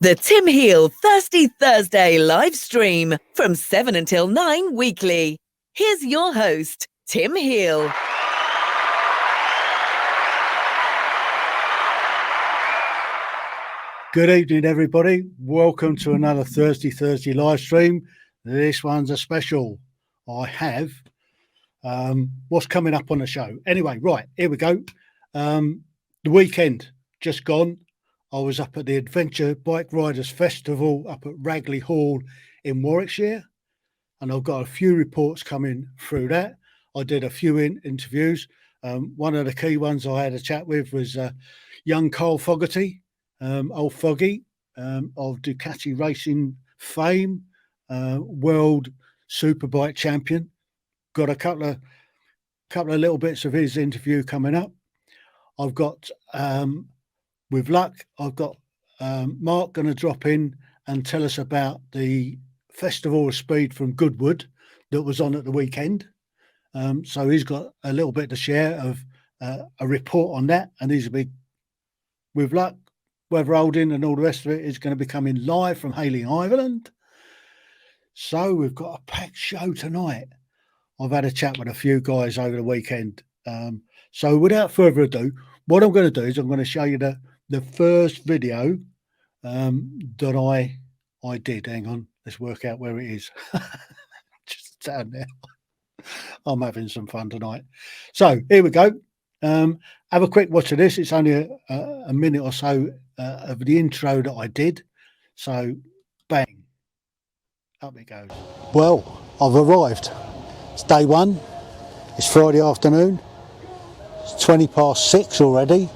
The Tim Heale Thirsty Thursday live stream from 7 until 9 weekly. Here's your host, Tim Heale. Good evening, everybody. Welcome to another Thirsty Thursday live stream. This one's a special. I have what's coming up on the show. Anyway, right, here we go. The weekend just gone. I was up at the Adventure Bike Riders Festival up at Ragley Hall in Warwickshire, and I've got a few reports coming through that. I did a few interviews. One of the key ones I had a chat with was young Carl Fogarty, old Foggy, of Ducati racing fame, world superbike champion. Got a couple of little bits of his interview coming up. I've got, with luck, I've got Mark going to drop in and tell us about the Festival of Speed from Goodwood that was on at the weekend. So he's got a little bit to share of a report on that, and he's a big, with luck, weather holding and all the rest of it, is going to be coming live from Heale, Iceland. So we've got a packed show tonight. I've had a chat with a few guys over the weekend. So without further ado, what I'm going to do is I'm going to show you the first video that I did. Hang on, let's work out where it is. Just down there. I'm having some fun tonight. So here we go. Have a quick watch of this. It's only a minute or so of the intro that I did. So bang, up it goes. Well, I've arrived. It's day one. It's Friday afternoon. It's 6:20 already.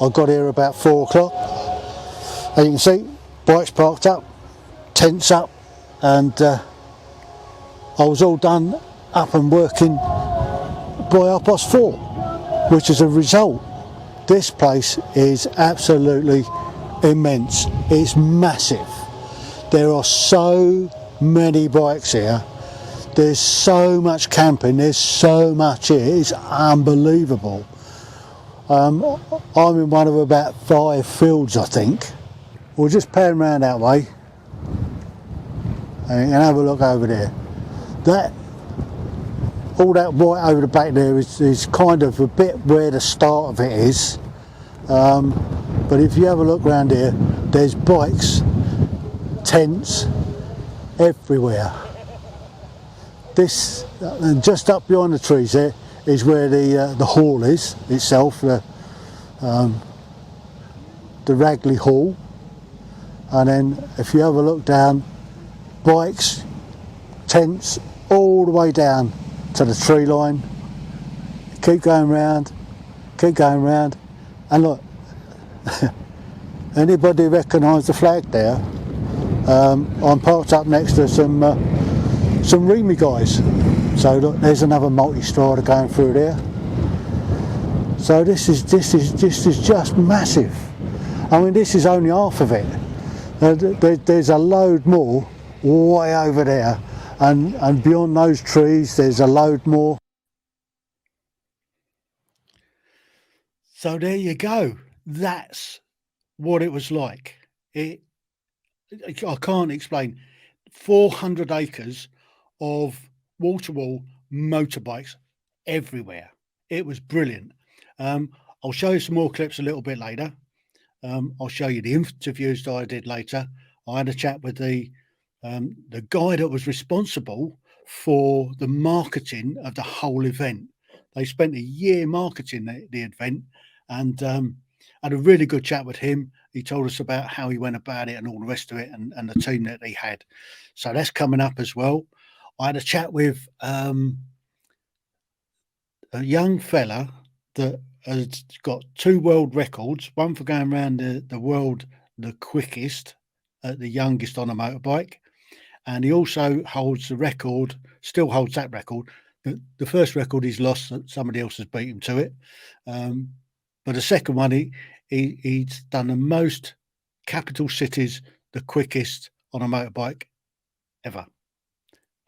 I got here about 4 o'clock. As you can see, bikes parked up, tents up, and I was all done up and working by 4:30, which is a result. This place is absolutely immense. It's massive. There are so many bikes here. There's so much camping. There's so much here. It's unbelievable. I'm in one of about 5 fields, I think. We'll just pan around that way and have a look over there. All that white over the back there is kind of a bit where the start of it is. But if you have a look around here, there's bikes, tents everywhere. This, and just up behind the trees there, is where the hall is itself, the Ragley Hall. And then if you have a look down, bikes, tents, all the way down to the tree line. Keep going round, and look, anybody recognise the flag there? I'm parked up next to some Remy guys. So look, there's another multi-strider going through there. So this is just massive. I mean, this is only half of it. There's a load more way over there, and beyond those trees, there's a load more. So there you go. That's what it was like. I can't explain. 400 acres of wall-to-wall motorbikes everywhere. It was brilliant. I'll show you some more clips a little bit later. I'll show you the interviews that I did later. I had a chat with the guy that was responsible for the marketing of the whole event. They spent a year marketing the event, and had a really good chat with him. He told us about how he went about it and all the rest of it, and the team that he had. So that's coming up as well. I had a chat with a young fella that has got 2 world records, one for going around the world the quickest, the youngest on a motorbike, and he also holds the record, still holds that record. The first record he's lost, somebody else has beat him to it. But the second one, he's done the most capital cities the quickest on a motorbike ever.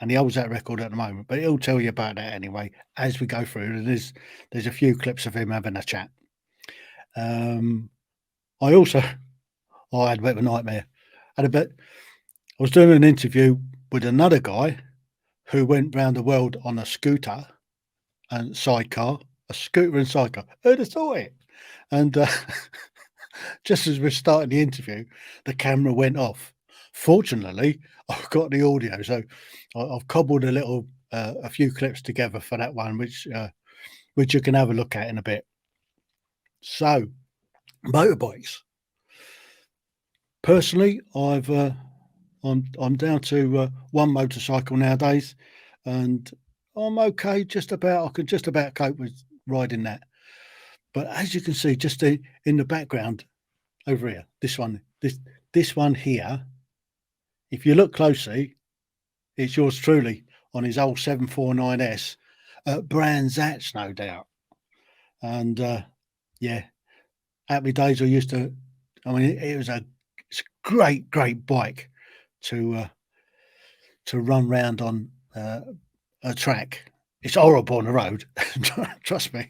And he holds that record at the moment, but he'll tell you about that anyway as we go through. And there's a few clips of him having a chat. I had a bit of a nightmare. And I was doing an interview with another guy who went round the world on a scooter and sidecar, a scooter and sidecar. Who'd have thought it? And just as we're starting the interview, the camera went off. Fortunately, I've got the audio, so I've cobbled a few clips together for that one, which you can have a look at in a bit. So, motorbikes. Personally, I'm down to one motorcycle nowadays, and I'm okay. I can just about cope with riding that. But as you can see, just in the background over here, this one here, if you look closely, it's yours truly on his old 749S at Brands Hatch, no doubt. And yeah, happy days. It was a great bike to run round on a track. It's horrible on the road. Trust me.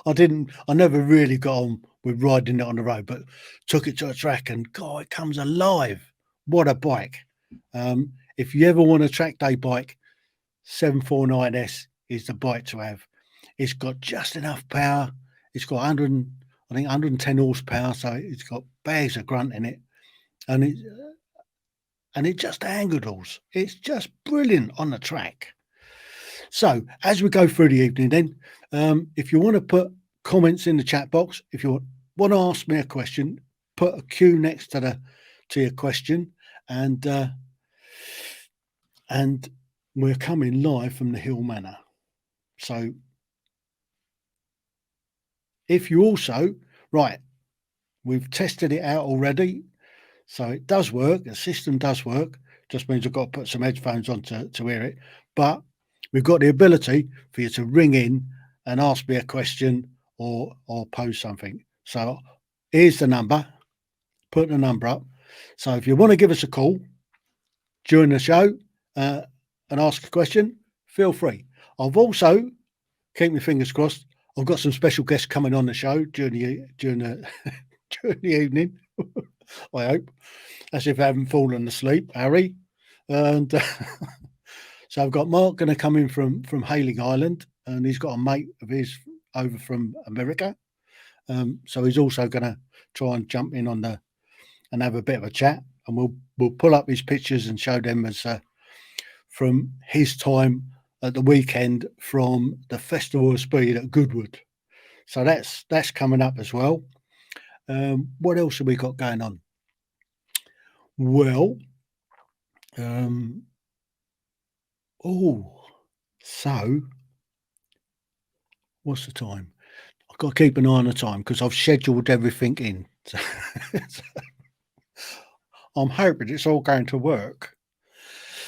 I never really got on with riding it on the road, but took it to a track and God, it comes alive. What a bike. If you ever want a track day bike, 749S is the bike to have. It's got just enough power. It's got 110 horsepower, so it's got bags of grunt in it. And it just angles. It's just brilliant on the track. So as we go through the evening then, if you want to put comments in the chat box, if you want to ask me a question, put a Q next to your question, and we're coming live from the Heale Manor. So if you also, right, we've tested it out already, so it does work, the system does work, just means I've got to put some headphones on to hear it, but we've got the ability for you to ring in and ask me a question or post something. So here's the number, put the number up. So if you want to give us a call during the show and ask a question, feel free. I've also, keep my fingers crossed, I've got some special guests coming on the show during the evening. I hope, as if I haven't fallen asleep, Harry. And so I've got Mark going to come in from Heale, Iceland, and he's got a mate of his over from America. So he's also going to try and jump in and have a bit of a chat, and we'll pull up his pictures and show them as from his time at the weekend from the Festival of Speed at Goodwood. So that's coming up as well. What else have we got going on? Well, so what's the time? I've got to keep an eye on the time because I've scheduled everything in. So I'm hoping it's all going to work.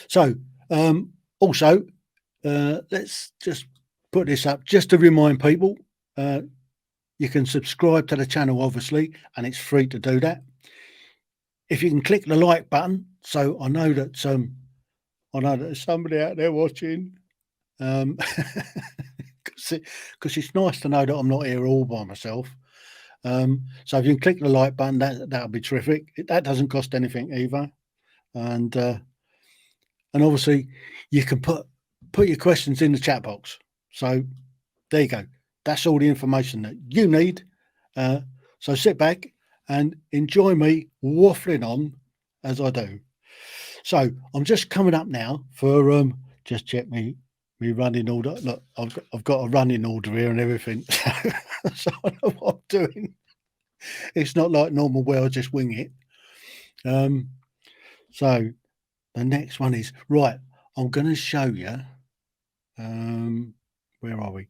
So also, let's just put this up just to remind people, you can subscribe to the channel, obviously, and it's free to do that. If you can click the like button, so I know that there's somebody out there watching, because it's nice to know that I'm not here all by myself. So if you can click the like button, that'll be terrific. That doesn't cost anything either, and obviously you can put your questions in the chat box. So there you go. That's all the information that you need. So sit back and enjoy me waffling on as I do. So I'm just coming up now for just check me running order. Look, I've got a running order here and everything, so I know what I'm doing. It's not like normal where I just wing it. So the next one is right. I'm going to show you. Where are we?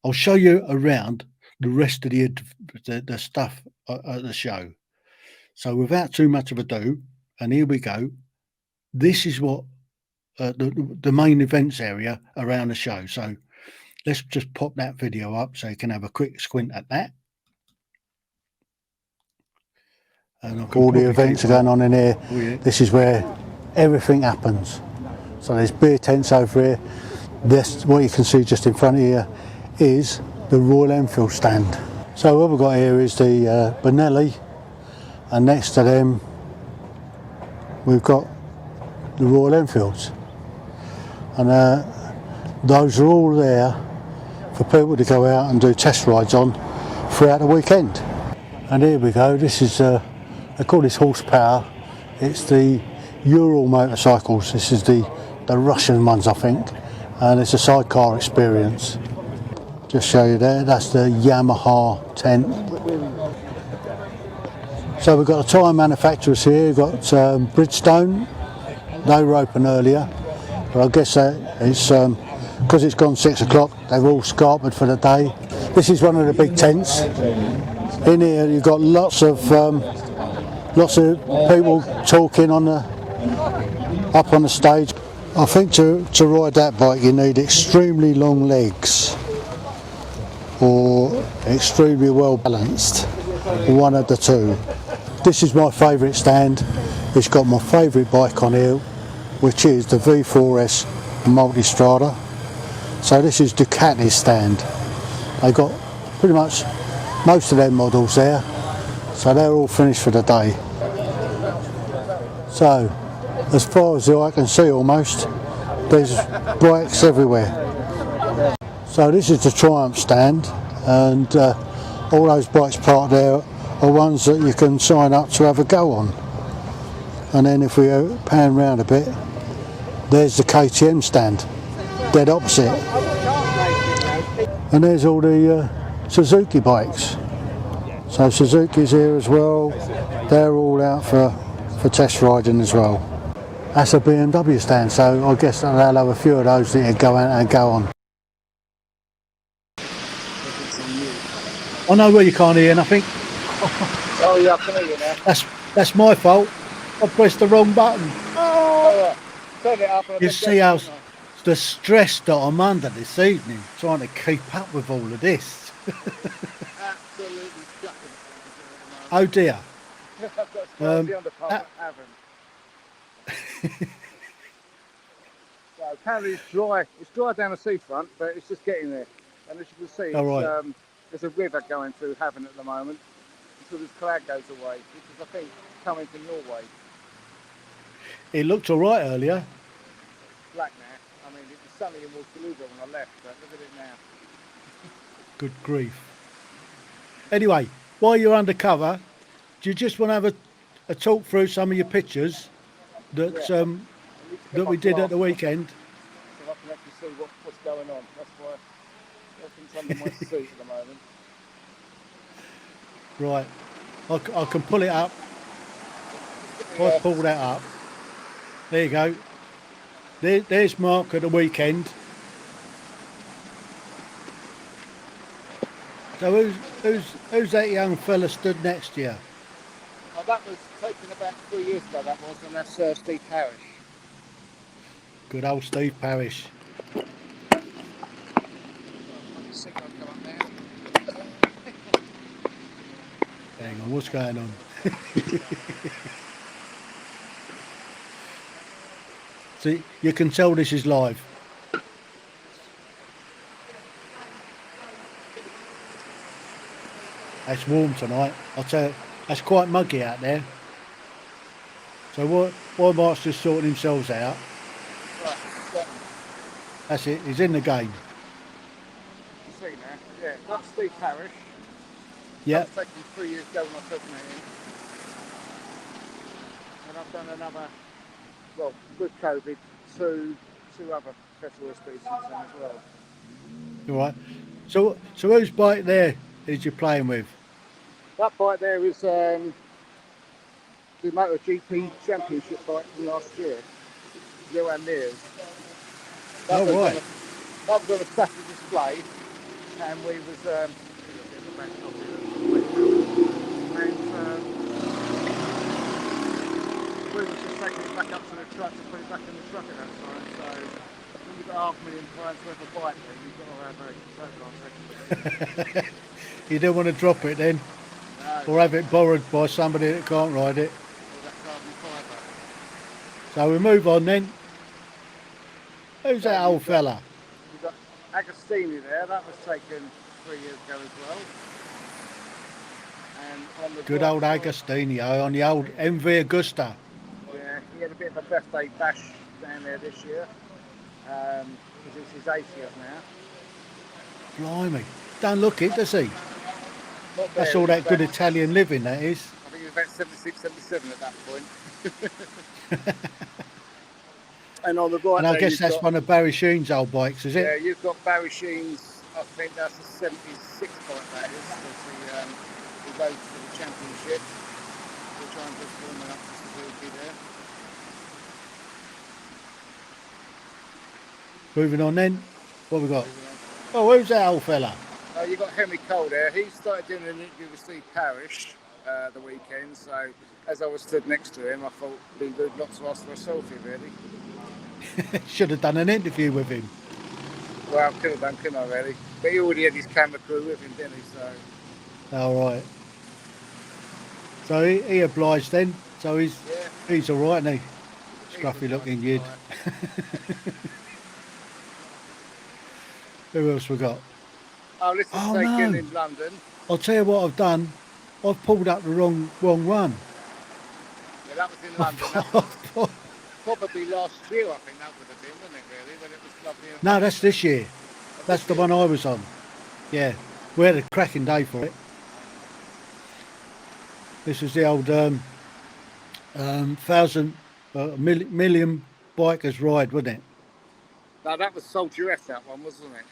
I'll show you around the rest of the stuff at the show. So without too much of ado, and here we go. This is what the main events area around the show. So let's just pop that video up so you can have a quick squint at that. And all the events are going on in here. Oh, yeah. This is where everything happens. So there's beer tents over here. This, what you can see just in front of you, is the Royal Enfield stand. So what we've got here is the Benelli, and next to them we've got the Royal Enfields, and those are all there for people to go out and do test rides on throughout the weekend. And here we go, this is, they call this horsepower, it's the Ural motorcycles, this is the Russian ones I think, and it's a sidecar experience. Just show you there, that's the Yamaha tent. So we've got the tyre manufacturers here, we've got Bridgestone, they were open earlier, but I guess that it's because it's gone 6 o'clock, they've all scarpered for the day. This is one of the big tents. In here you've got lots of people talking on up on the stage. I think to ride that bike you need extremely long legs or extremely well balanced, one of the two. This is my favourite stand. It's got my favourite bike on here, which is the V4S Multistrada. So this is Ducati's stand. They got pretty much most of their models there, so they're all finished for the day. So as far as the eye can see almost, there's bikes everywhere. So this is the Triumph stand, and all those bikes parked there are ones that you can sign up to have a go on. And then if we pan round a bit, there's the KTM stand, dead opposite. And there's all the Suzuki bikes. So Suzuki's here as well, they're all out for test riding as well. That's a BMW stand, so I guess they'll have a few of those that you go out and go on. I know where you can't hear nothing. Oh yeah, I can hear you now. That's my fault. I pressed the wrong button. Oh, turn it up. You see how the stress that I'm under this evening, trying to keep up with all of this. Absolutely shocking. Oh dear. I've got to the underpart, haven't. So apparently it's dry. It's dry down the seafront, but it's just getting there. And as you can see, it's, there's a river going through Havant at the moment until this cloud goes away, which is, I think, coming from Norway. It looked all right earlier. Black now. I mean, it was sunny in Waterloo when I left, but look at it now. Good grief. Anyway, while you're undercover, do you just want to have a talk through some of your pictures that that we did at the weekend? So I can actually see what's going on. That's why everything's under my seat at the moment. Right, I can pull it up. If I pull that up, there you go. There's Mark at the weekend. So who's that young fella stood next to you? Oh, that was taken about 3 years ago, that was, and that's Steve Parrish. Good old Steve Parrish. Hang on, what's going on? See, you can tell this is live. It's warm tonight. I'll tell you, that's quite muggy out there. So while Mark's just sorting themselves out, that's it, he's in the game. You see now? Yeah, that's Steve Parrish. Yeah. That was taken 3 years ago when I took him in. And I've done another, well, with COVID, two other festival species as well. All right. So whose bike there is you playing with? That bike there is the MotoGP Championship bike from last year. Johan Mears. That was on a static display, and we was we were just taking it back up to the truck to put it back in the truck at that time. So when you've got £500,000 worth of bike, then you've got to have a circle. You don't want to drop it then, or have it borrowed by somebody that can't ride it. So we move on then. Who's that old fella? You've got Agostini there. That was taken 3 years ago as well. And on the good old Agostini on the old MV Agusta. Yeah, he bit of a birthday bash down there this year. Because it's his 80th now. Blimey. Don't look it, does he? Not That's there, all that he's good about- Italian living, that is. I think he was about 76, 77 at that point. And on the right And I there, guess you've that's got, one of Barry Sheen's old bikes, is it? yeah, you've got Barry Sheen's, I think that's a 76 bike that is. He goes for the championship. We'll try and just warm up just a little bit there. Moving on then. What we got? Oh, who's that old fella? You've got Henry Cole there. He started doing an interview with Steve Parrish the weekend. So as I was stood next to him, I thought it'd be good not to ask for a selfie, really. Should have done an interview with him. Well, could have done, couldn't I, really? But he already had his camera crew with him, didn't he? So. All right. So he obliged then. So he's all right, isn't he? Scruffy looking kid. Who else we got? Oh, this is taken in London. I'll tell you what I've done. I've pulled up the wrong one. Yeah, that was in London. Probably last year, I think that would have been, wouldn't it, really? When it was lovely. No, that's this year. That's the one I was on. Yeah, we had a cracking day for it. This was the old million bikers ride, wasn't it? No, that was Soldier F, that one, wasn't it?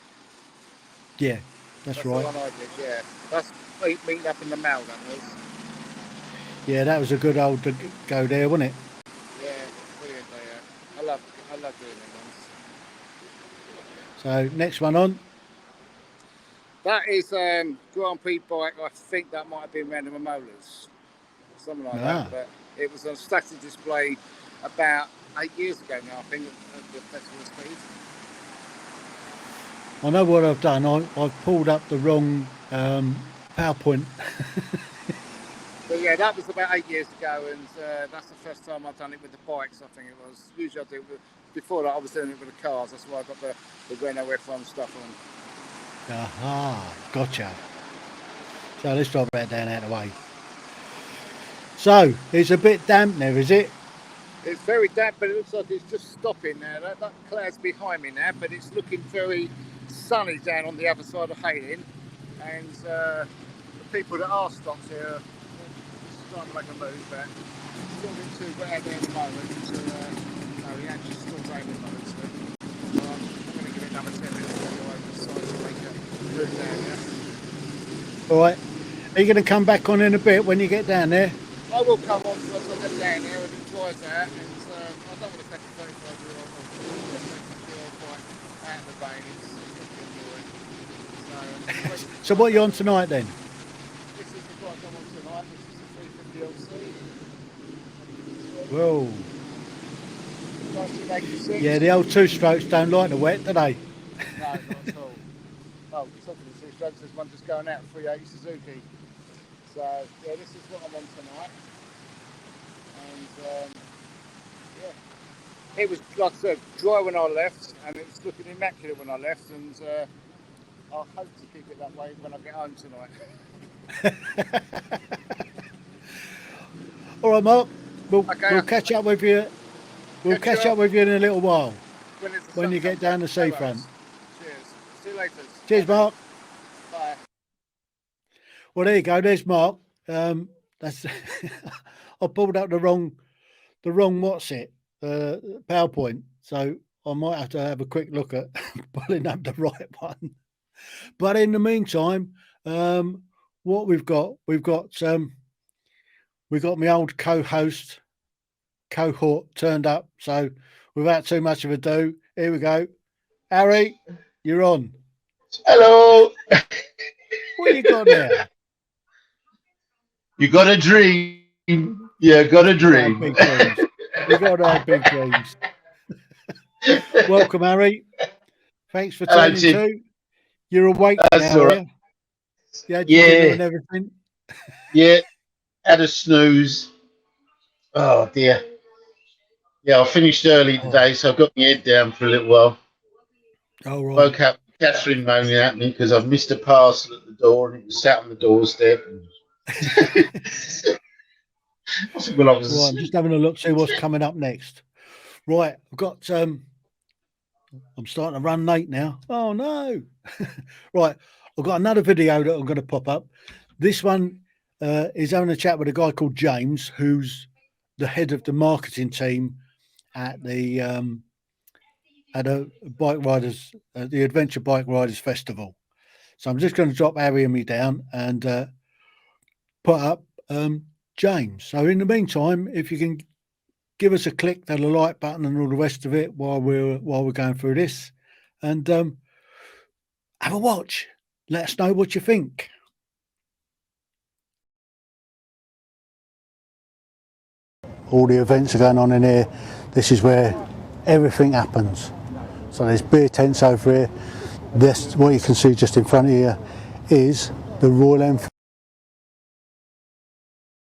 Yeah, that's right. The one I did, yeah. That's meeting up in the Mall, that was. Yeah, that was a good old go there, wasn't it? Yeah, brilliant, yeah. I love doing them ones. So, next one on. That is Grand Prix bike. I think that might have been Random Molars. Something like that. But it was on static display about 8 years ago now, I think, at the Festival of Speed. I know what I've done. I've pulled up the wrong PowerPoint. But yeah, that was about 8 years ago, and that's the first time I've done it with the bikes, I think it was. Usually I do it with, before that I was doing it with the cars, that's why I got the Renault F1 stuff on. Aha, gotcha. So let's drop that down out of the way. So, it's a bit damp there, is it? It's very damp, but it looks like it's just stopping now. That cloud's behind me now, but it's looking very sunny down on the other side of Heale. And the people that are stopped here are starting to make a move, but it's still a bit too wet there at the moment. So, no, the actually still raining at the moment. So I'm going to give it another 10 minutes to go over the side to make a move down there. All right. Are you going to come back on in a bit when you get down there? I will come on once I get down there and it dries out, and I don't want to take a 35-year-old bike out of the vein. It's So what are you on tonight then? This is the bike I'm on tonight. This is the 350 LC. Whoa. 1986. Yeah, the old two-strokes don't like the wet, do they? No, not at all. Oh, talking of two-strokes, there's one just going out, 380 Suzuki. So, yeah, this is what I'm on tonight. And, yeah, it was, like I said, dry when I left, and it was looking immaculate when I left, and I hope to keep it that way when I get home tonight. All right, Mark. We'll catch up with you. We'll catch up with you in a little while when you get down the seafront. Cheers. See you later. Cheers, Mark. Bye. Well, there you go. There's Mark. That's I pulled up the wrong what's it PowerPoint, so I might have to have a quick look at pulling up the right one. But in the meantime, what we've got my old co-host cohort turned up. So without too much of ado, here we go. Harry, you're on. Hello. What you got there? You got a dream. Yeah, got a dream. We got our big dreams. Welcome, Harry. Thanks for turning to. You're awake now, right. Yeah, dinner and everything. Yeah, had a snooze. Oh dear. Yeah, I finished early today, so I've got my head down for a little while. Oh, right. Woke up, Catherine moaning at me because I've missed a parcel at the door and it was sat on the doorstep. Well, I was Right, I'm just having a look, see what's coming up next. Right, I've got. I'm starting to run late now. Oh no! Right, I've got another video that I'm going to pop up. This one is having a chat with a guy called James, who's the head of the marketing team at the bike riders, the Adventure Bike Riders Festival. So I'm just going to drop Harry and me down and put up James. So in the meantime, if you can give us a click to the like button and all the rest of it while we're going through this, and have a watch. Let us know what you think. All the events are going on in here. This is where everything happens. So there's beer tents over here. This, what you can see just in front of you, is the Royal Enfield.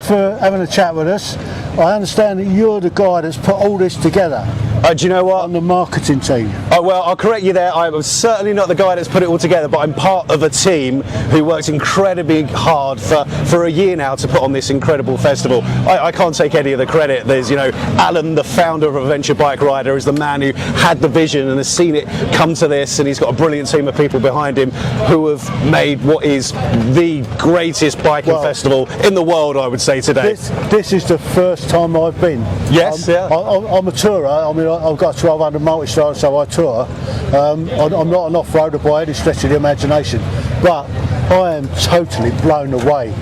For having a chat with us. I understand that you're the guy that's put all this together. Do you know what? On the marketing team. Well, I'll correct you there. I'm certainly not the guy that's put it all together, but I'm part of a team who worked incredibly hard for a year now to put on this incredible festival. I can't take any of the credit. There's, Alan, the founder of Adventure Bike Rider, is the man who had the vision and has seen it come to this, and he's got a brilliant team of people behind him who have made what is the greatest biking festival in the world, I would say, today. This is the first time I've been. Yes, yeah. I'm a tourer. I mean, I've got 1200 multi-style, so I tour. I'm not an off-roader by any stretch of the imagination, but I am totally blown away.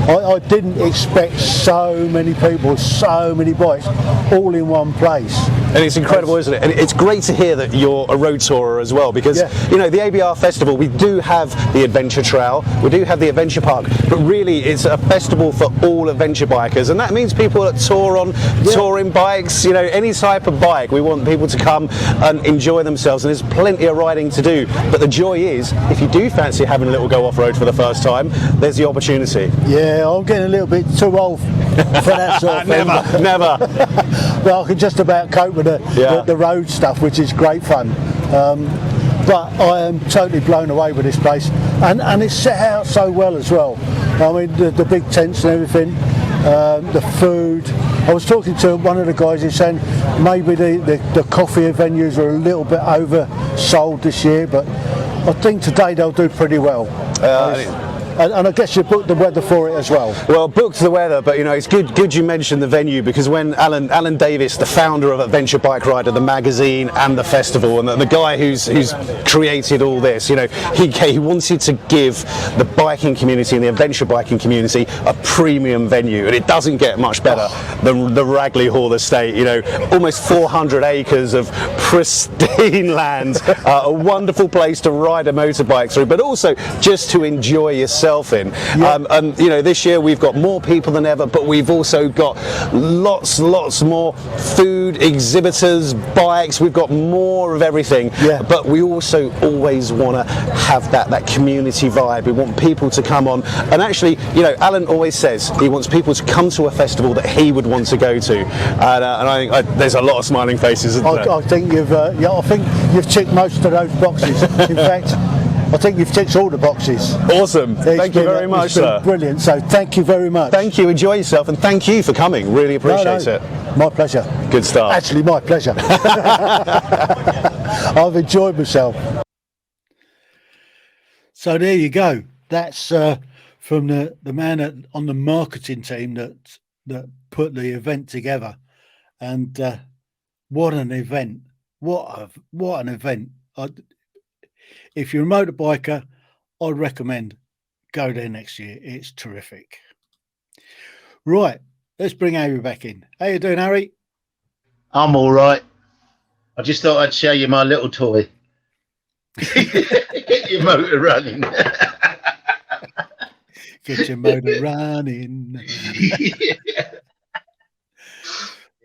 I didn't expect so many people, so many bikes, all in one place. And it's incredible, isn't it? And it's great to hear that you're a road tourer as well, because, the ABR Festival, we do have the Adventure Trail, we do have the Adventure Park, but really it's a festival for all adventure bikers, and that means people that tour on touring bikes, any type of bike. We want people to come and enjoy themselves, and there's plenty of riding to do. But the joy is, if you do fancy having a little go off-road for the first time, there's the opportunity. Yeah, I'm getting a little bit too old for that sort of thing. Never. But I can just about cope with the road stuff, which is great fun. But I am totally blown away with this place, and it's set out so well as well. I mean, the big tents and everything, the food. I was talking to one of the guys who's saying maybe the coffee venues are a little bit oversold this year, but I think today they'll do pretty well. And I guess you booked the weather for it as well. Well, booked the weather, but it's good you mentioned the venue, because when Alan Davis, the founder of Adventure Bike Rider, the magazine and the festival, and the guy who's created all this, he wanted to give the biking community and the adventure biking community a premium venue, and it doesn't get much better than the Ragley Hall estate. Almost 400 acres of pristine land, a wonderful place to ride a motorbike through, but also just to enjoy yourself in. And this year we've got more people than ever, but we've also got lots more food, exhibitors, bikes. We've got more of everything, but we also always want to have that community vibe. We want people to come on, and actually, Alan always says he wants people to come to a festival that he would want to go to, and I think there's a lot of smiling faces, isn't there? I think you've ticked most of those boxes. In fact, I think you've ticked all the boxes. Awesome. Thank you very much, sir. Brilliant. So thank you very much. Thank you. Enjoy yourself, and thank you for coming. Really appreciate it. My pleasure. Good start. Actually, my pleasure. I've enjoyed myself. So there you go. That's from the man on the marketing team that put the event together, and what an event! What an event! If you're a motorbiker, I'd recommend go there next year. It's terrific. Right, let's bring Harry back in. How you doing, Harry? I'm all right. I just thought I'd show you my little toy. Get your motor running. Get your motor running.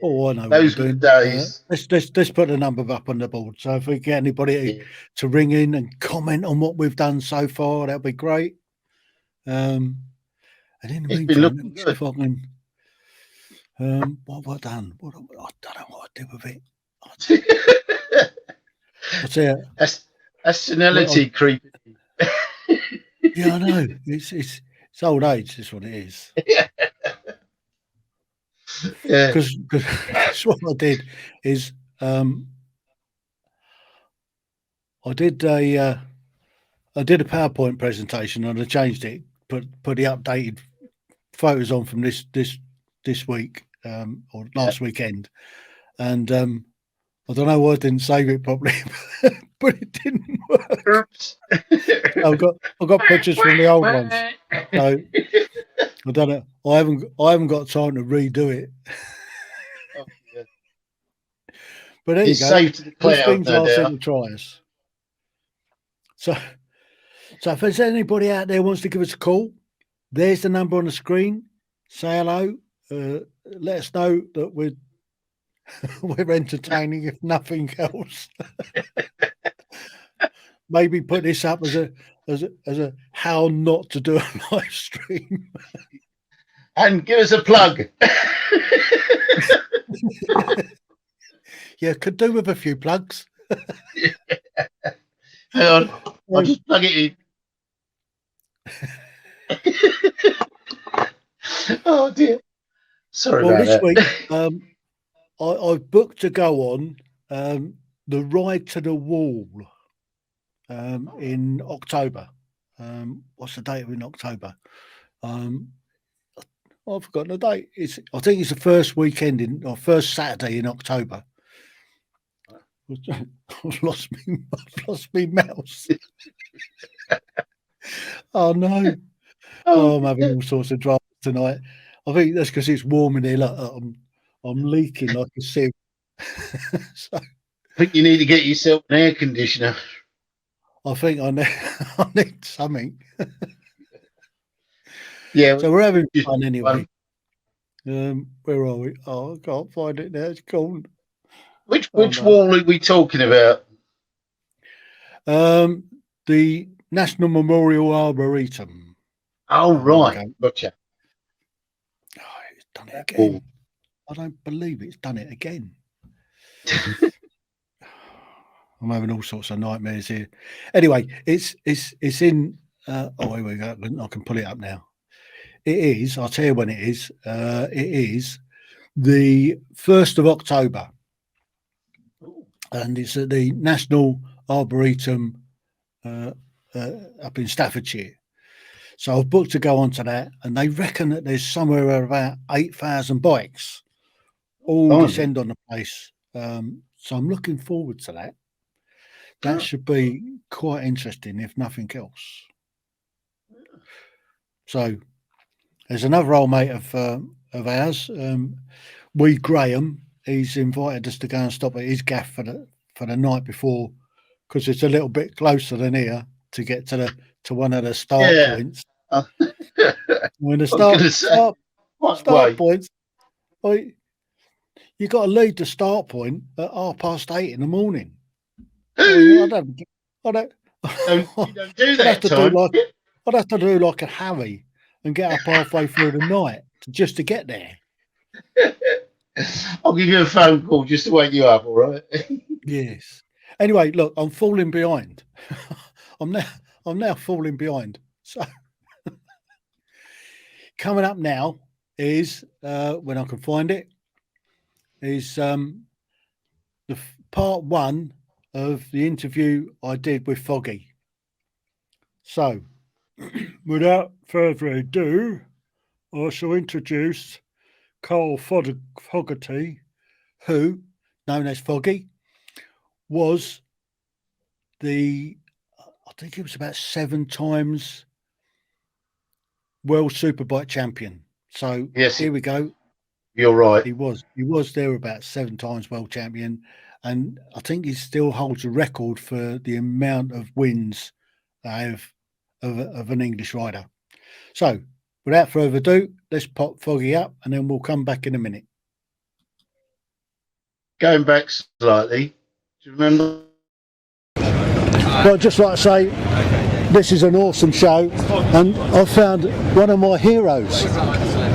Oh, I know. Those were the days. Let's put the number up on the board. So if we get anybody to ring in and comment on what we've done so far, that'd be great. And in the meantime, let me see if I can. What have I done? I don't know what I did with it. I tell you, that's senility creeping. Yeah, I know. It's old age. Is what it is. Yeah. Because what I did is I did a PowerPoint presentation and I changed it, put the updated photos on from this week or last weekend, and I don't know why I didn't save it properly, but it didn't work. Oops. I've got pictures from the old ones, so I don't know. I haven't got time to redo it. Oh, yeah. But there It's you go. saved to the These cloud, things no are set doubt. to try us. So if there's anybody out there who wants to give us a call, there's the number on the screen. Say hello. Let us know that we're entertaining, if nothing else. Maybe put this up as a how not to do a live stream. And give us a plug. Yeah, could do with a few plugs. Hang on, I'll just plug it in. Oh dear. Sorry about this that. week, I've booked to go on the Ride to the Wall in October. What's the date in October? I've forgotten the date. I think it's the first weekend or first Saturday in October. I've lost me mouse. Oh no! Oh, I'm having all sorts of drama tonight. I think that's because it's warm in here. Like, I'm leaking like a sieve. So, I think you need to get yourself an air conditioner. I think I need something. Yeah. So we're having fun anyway. Where are we? Oh, I can't find it now. It's gone. Which wall are we talking about? The National Memorial Arboretum. Oh, right. Gotcha. Oh, it's done it again. I don't believe it's done it again. I'm having all sorts of nightmares here. Anyway, it's in. Here we go. I can pull it up now. It is. I'll tell you when it is. It is the 1st of October, and it's at the National Arboretum up in Staffordshire. So I've booked to go on to that, and they reckon that there's somewhere around about 8,000 bikes all descend on the place. So I'm looking forward to that. That should be quite interesting, if nothing else. So there's another old mate of ours, Wee Graham. He's invited us to go and stop at his gaff for the night before, because it's a little bit closer than here to get to one of the start points. When the start points, you got to leave the start point at 8:30 in the morning. I don't you don't do that. I'd have to do like a Harry and get up halfway through the night just to get there. I'll give you a phone call just to wake you up, all right? Yes. Anyway, look, I'm falling behind. I'm now falling behind. So coming up now is when I can find it is the part 1 of the interview I did with Foggy. So without further ado, I shall introduce Carl Fogarty, who, known as Foggy, was I think he was about 7 times world superbike champion. So yes, here we go. You're right. He was there about 7 times world champion, and I think he still holds a record for the amount of wins of an English rider. So without further ado, let's pop Foggy up and then we'll come back in a minute. Going back slightly, do you remember? Well, just like I say, this is an awesome show, and I found one of my heroes,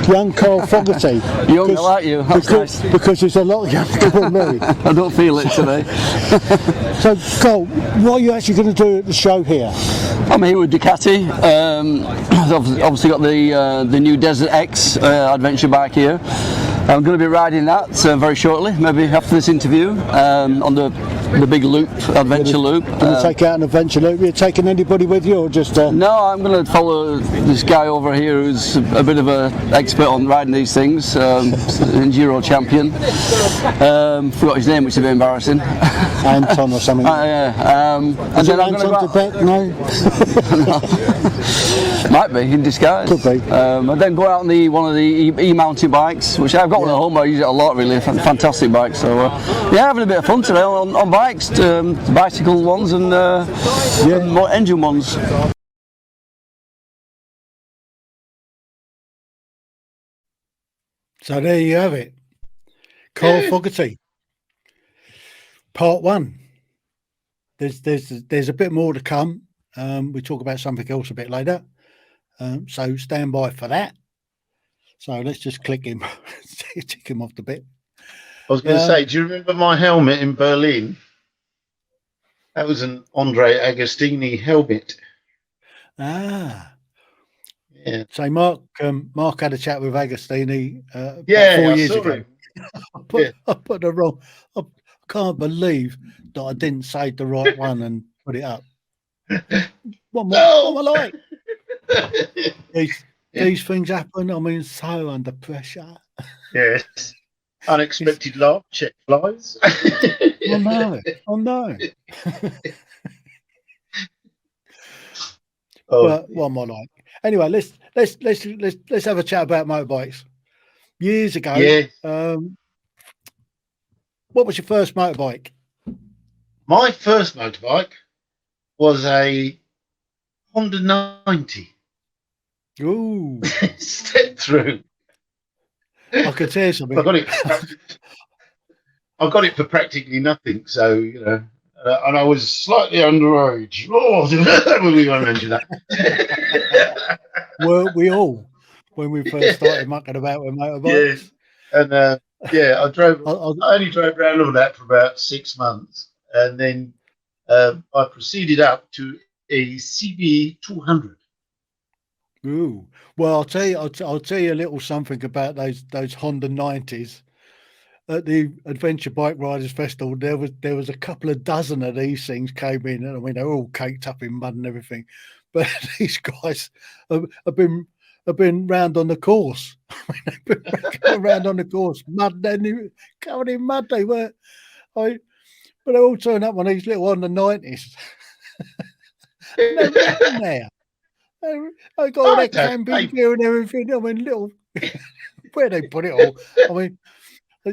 young Carl Fogarty. Young, I like you. Because he's a lot younger than me. I don't feel it today. So, Carl, what are you actually going to do at the show here? I'm here with Ducati. I've obviously got the new Desert X adventure bike here. I'm going to be riding that very shortly, maybe after this interview, on the big loop, adventure loop. Going to take out an adventure loop. You're taking anybody with you, or just? No, I'm going to follow this guy over here who's a bit of an expert on riding these things, enduro champion. Forgot his name, which is a bit embarrassing. Anton or something. Yeah. And then I'm going to Tibet? No. Might be in disguise. Could be. And then go out on one of the e-mountain bikes, which I've got one at home. I use it a lot, really. Fantastic bike. So yeah, having a bit of fun today on bikes, bicycle ones and more engine ones. So there you have it. Carl Fogarty. Part 1. There's a bit more to come. We talk about something else a bit later. So stand by for that. So let's just click him, tick him off the bit. I was going to say, do you remember my helmet in Berlin? That was an Andre Agostini helmet. Ah. Yeah. So Mark had a chat with Agostini 4 I years saw ago. him. I put the wrong. I can't believe that I didn't say the right one and put it up. What am I like? These things happen. I mean, so under pressure. Yes. Unexpected laugh, check flies. I know. But what am I like? Anyway, let's have a chat about motorbikes. Years ago, what was your first motorbike? My first motorbike was a Honda 90. Ooh. Step through. I could tell you something. I got it for practically nothing, so and I was slightly underage. Oh, we won't mention that. Weren't we all when we first started mucking about with motorbikes? And I only drove around on that for about 6 months, and then I proceeded up to a CB 200. Ooh, well, I'll tell you a little something about those Honda 90s. At the Adventure Bike Riders Festival, there was a couple of dozen of these things came in, and I mean they're all caked up in mud and everything. But these guys have been round on the course. I mean, they've been going round on the course, mud, covered in mud. They were, but they all turned up on these little Honda 90s. They're in there. I got all that camping gear and everything. I mean, where they put it all. I mean,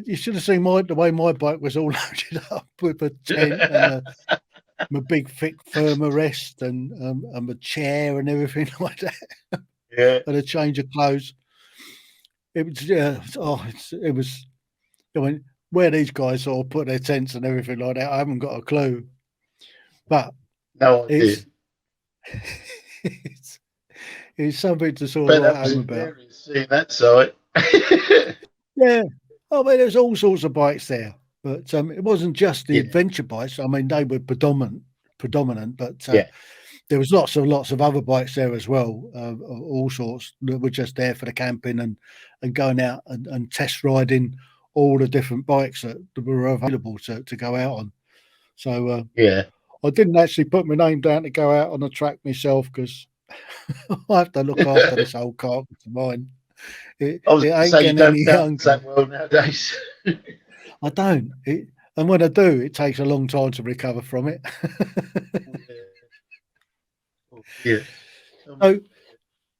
you should have seen the way my bike was all loaded up with a tent and my big thick firm arrest and my chair and everything like that. Yeah, and a change of clothes. It was. I mean, where these guys all put their tents and everything like that, I haven't got a clue. But no, it's something to sort of write home about. See that side. Yeah. I mean, there's all sorts of bikes there, but it wasn't just the adventure bikes. I mean, they were predominant, but there was lots of other bikes there as well, all sorts that were just there for the camping and going out and test riding all the different bikes that were available to go out on. So I didn't actually put my name down to go out on the track myself because I have to look after this old car of mine. It ain't getting any younger. That well nowadays. I don't. And when I do, it takes a long time to recover from it. Yeah.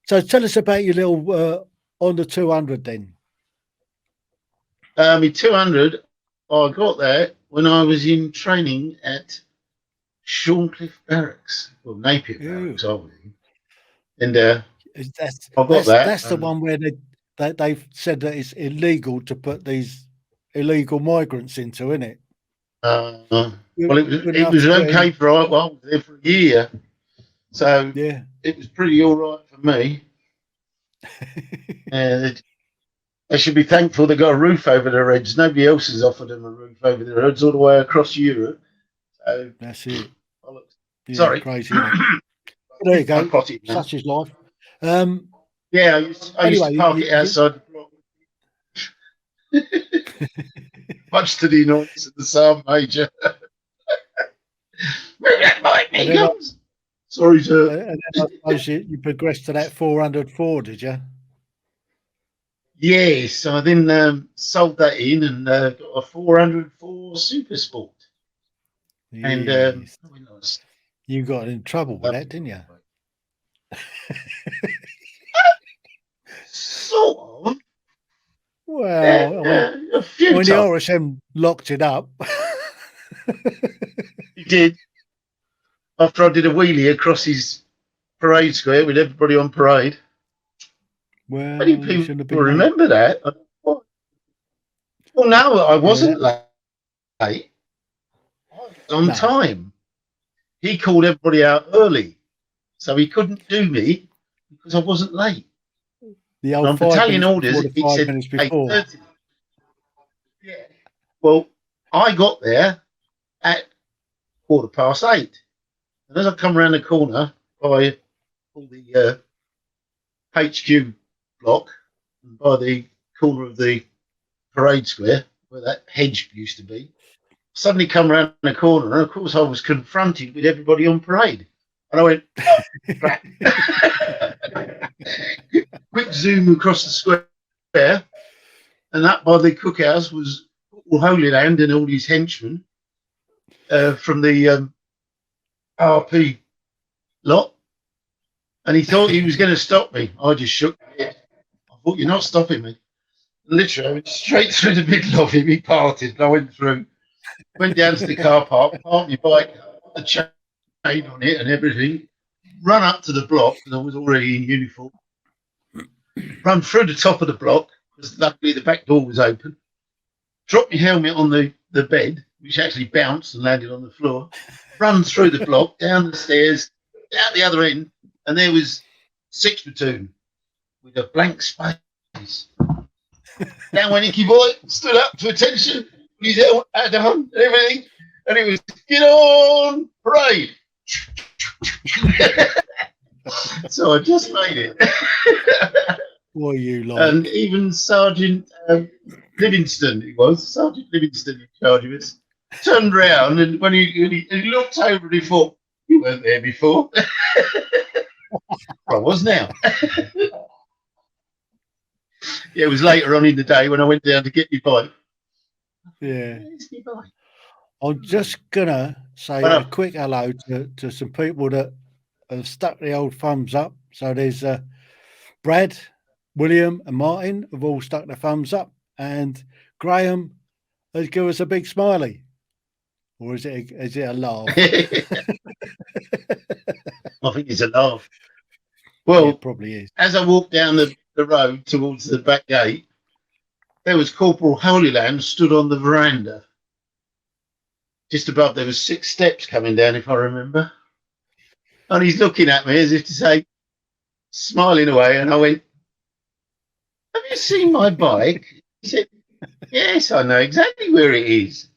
So tell us about your little on the 200 then. My 200, I got that when I was in training at Shorncliffe Barracks, well, Napier Barracks, obviously. And that's the one where they've said that it's illegal to put these illegal migrants into, isn't it? Well, it was okay for I was there for a year, so it was pretty all right for me. And they should be thankful they got a roof over their heads. Nobody else has offered them a roof over their heads all the way across Europe. So that's it. Sorry, crazy. There you go. Such is life. I used to park it outside the block. Much to the annoyance of the sergeant major. Where that bike me comes. Sorry, sir. And then I suppose you progressed to that 404, did you? Yes, I then sold that in and got a 404 Super Sport. And you got in trouble with that, didn't you? Sort of. Well, a few when times. the RSM locked it up. He did. After I did a wheelie across his parade square with everybody on parade. Well, Many people remember that. Well, no, I wasn't late. I was on time. He called everybody out early, so he couldn't do me because I wasn't late. The old on battalion orders, it said 8:30. Yeah. Well, I got there at 8:15. And as I come around the corner by all the HQ block, and by the corner of the parade square, where that hedge used to be, suddenly come around the corner, and of course I was confronted with everybody on parade. And I went, quick zoom across the square, and that by the cookhouse was Holy Land and all his henchmen from the RP lot. And he thought he was going to stop me. I just shook my head. I thought, you're not stopping me. Literally, I went straight through the middle of him. He parted, and I went through, went down to the car park, parked my bike, put the chain on it and everything, run up to the block, because I was already in uniform, run through the top of the block, because luckily the back door was open, dropped my helmet on the bed, which actually bounced and landed on the floor, run through the block, down the stairs, out the other end, and there was 6th Platoon with a blank space. Down went Icky Boy, stood up to attention, with his hat on and everything, and it was, get on parade. So I just made it. What are you like? And even Sergeant Livingston, Sergeant Livingston in charge of us, turned round, and when he looked over and he thought, you weren't there before. I was now. Yeah, it was later on in the day when I went down to get my bike. Yeah. I'm just going to say a quick hello to some people that have stuck the old thumbs up. So there's Brad, William and Martin have all stuck their thumbs up. And Graham has given us a big smiley. Or is it a laugh? I think it's a laugh. Well, yeah, it probably is. As I walked down the road towards the back gate, there was Corporal Holy Land stood on the veranda. Just above, there was 6 steps coming down, if I remember. And he's looking at me as if to say, smiling away. And I went, have you seen my bike? He said, yes, I know exactly where it is.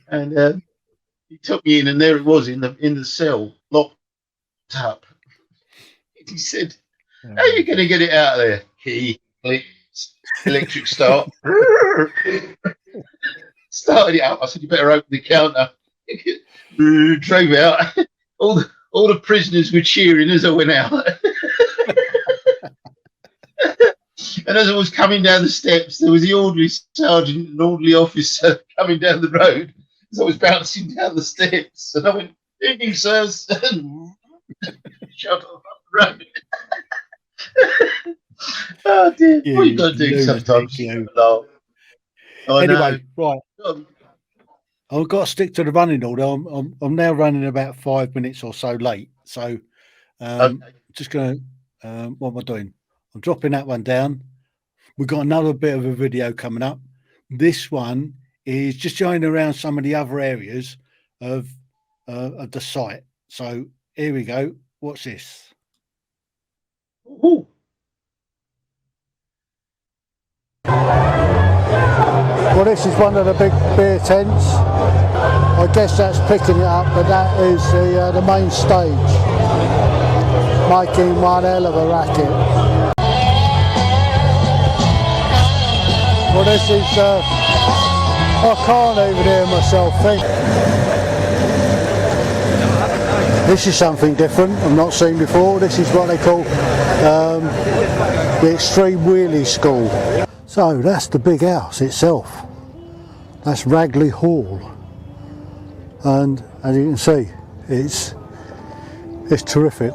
And he took me in, and there it was in the cell, locked up. He said, how are you going to get it out of there? Key, click, electric start. Started it up. I said, you better open the counter. Drove out. All the prisoners were cheering as I went out. And as I was coming down the steps, there was the orderly sergeant and orderly officer coming down the road. As I was bouncing down the steps, and I went, evening, sirs. Shut off up the road. Oh dear, what you got to do sometimes? Anyway, right. I've got to stick to the running order. I'm now running about 5 minutes or so late. So just going to, what am I doing? I'm dropping that one down. We've got another bit of a video coming up. This one is just showing around some of the other areas of the site. So here we go. What's this? Ooh. Well, this is one of the big beer tents. I guess that's picking it up, but that is the main stage, making one hell of a racket. Well, this is, I can't even hear myself think. This is something different I've not seen before. This is what they call the Extreme Wheelie School. So that's the big house itself. That's Ragley Hall. And as you can see, it's terrific.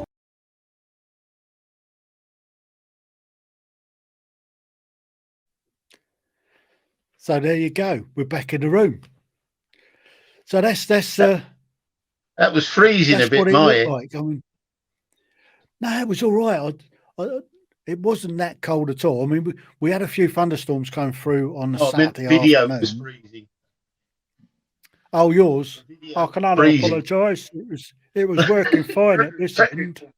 So there you go. We're back in the room. So that's that was freezing a bit, my like. I mean, no, it was all right. It wasn't that cold at all. I mean, we had a few thunderstorms coming through on the Saturday video afternoon. Was freezing. Oh, yours? I can only apologise. It was working fine at this end.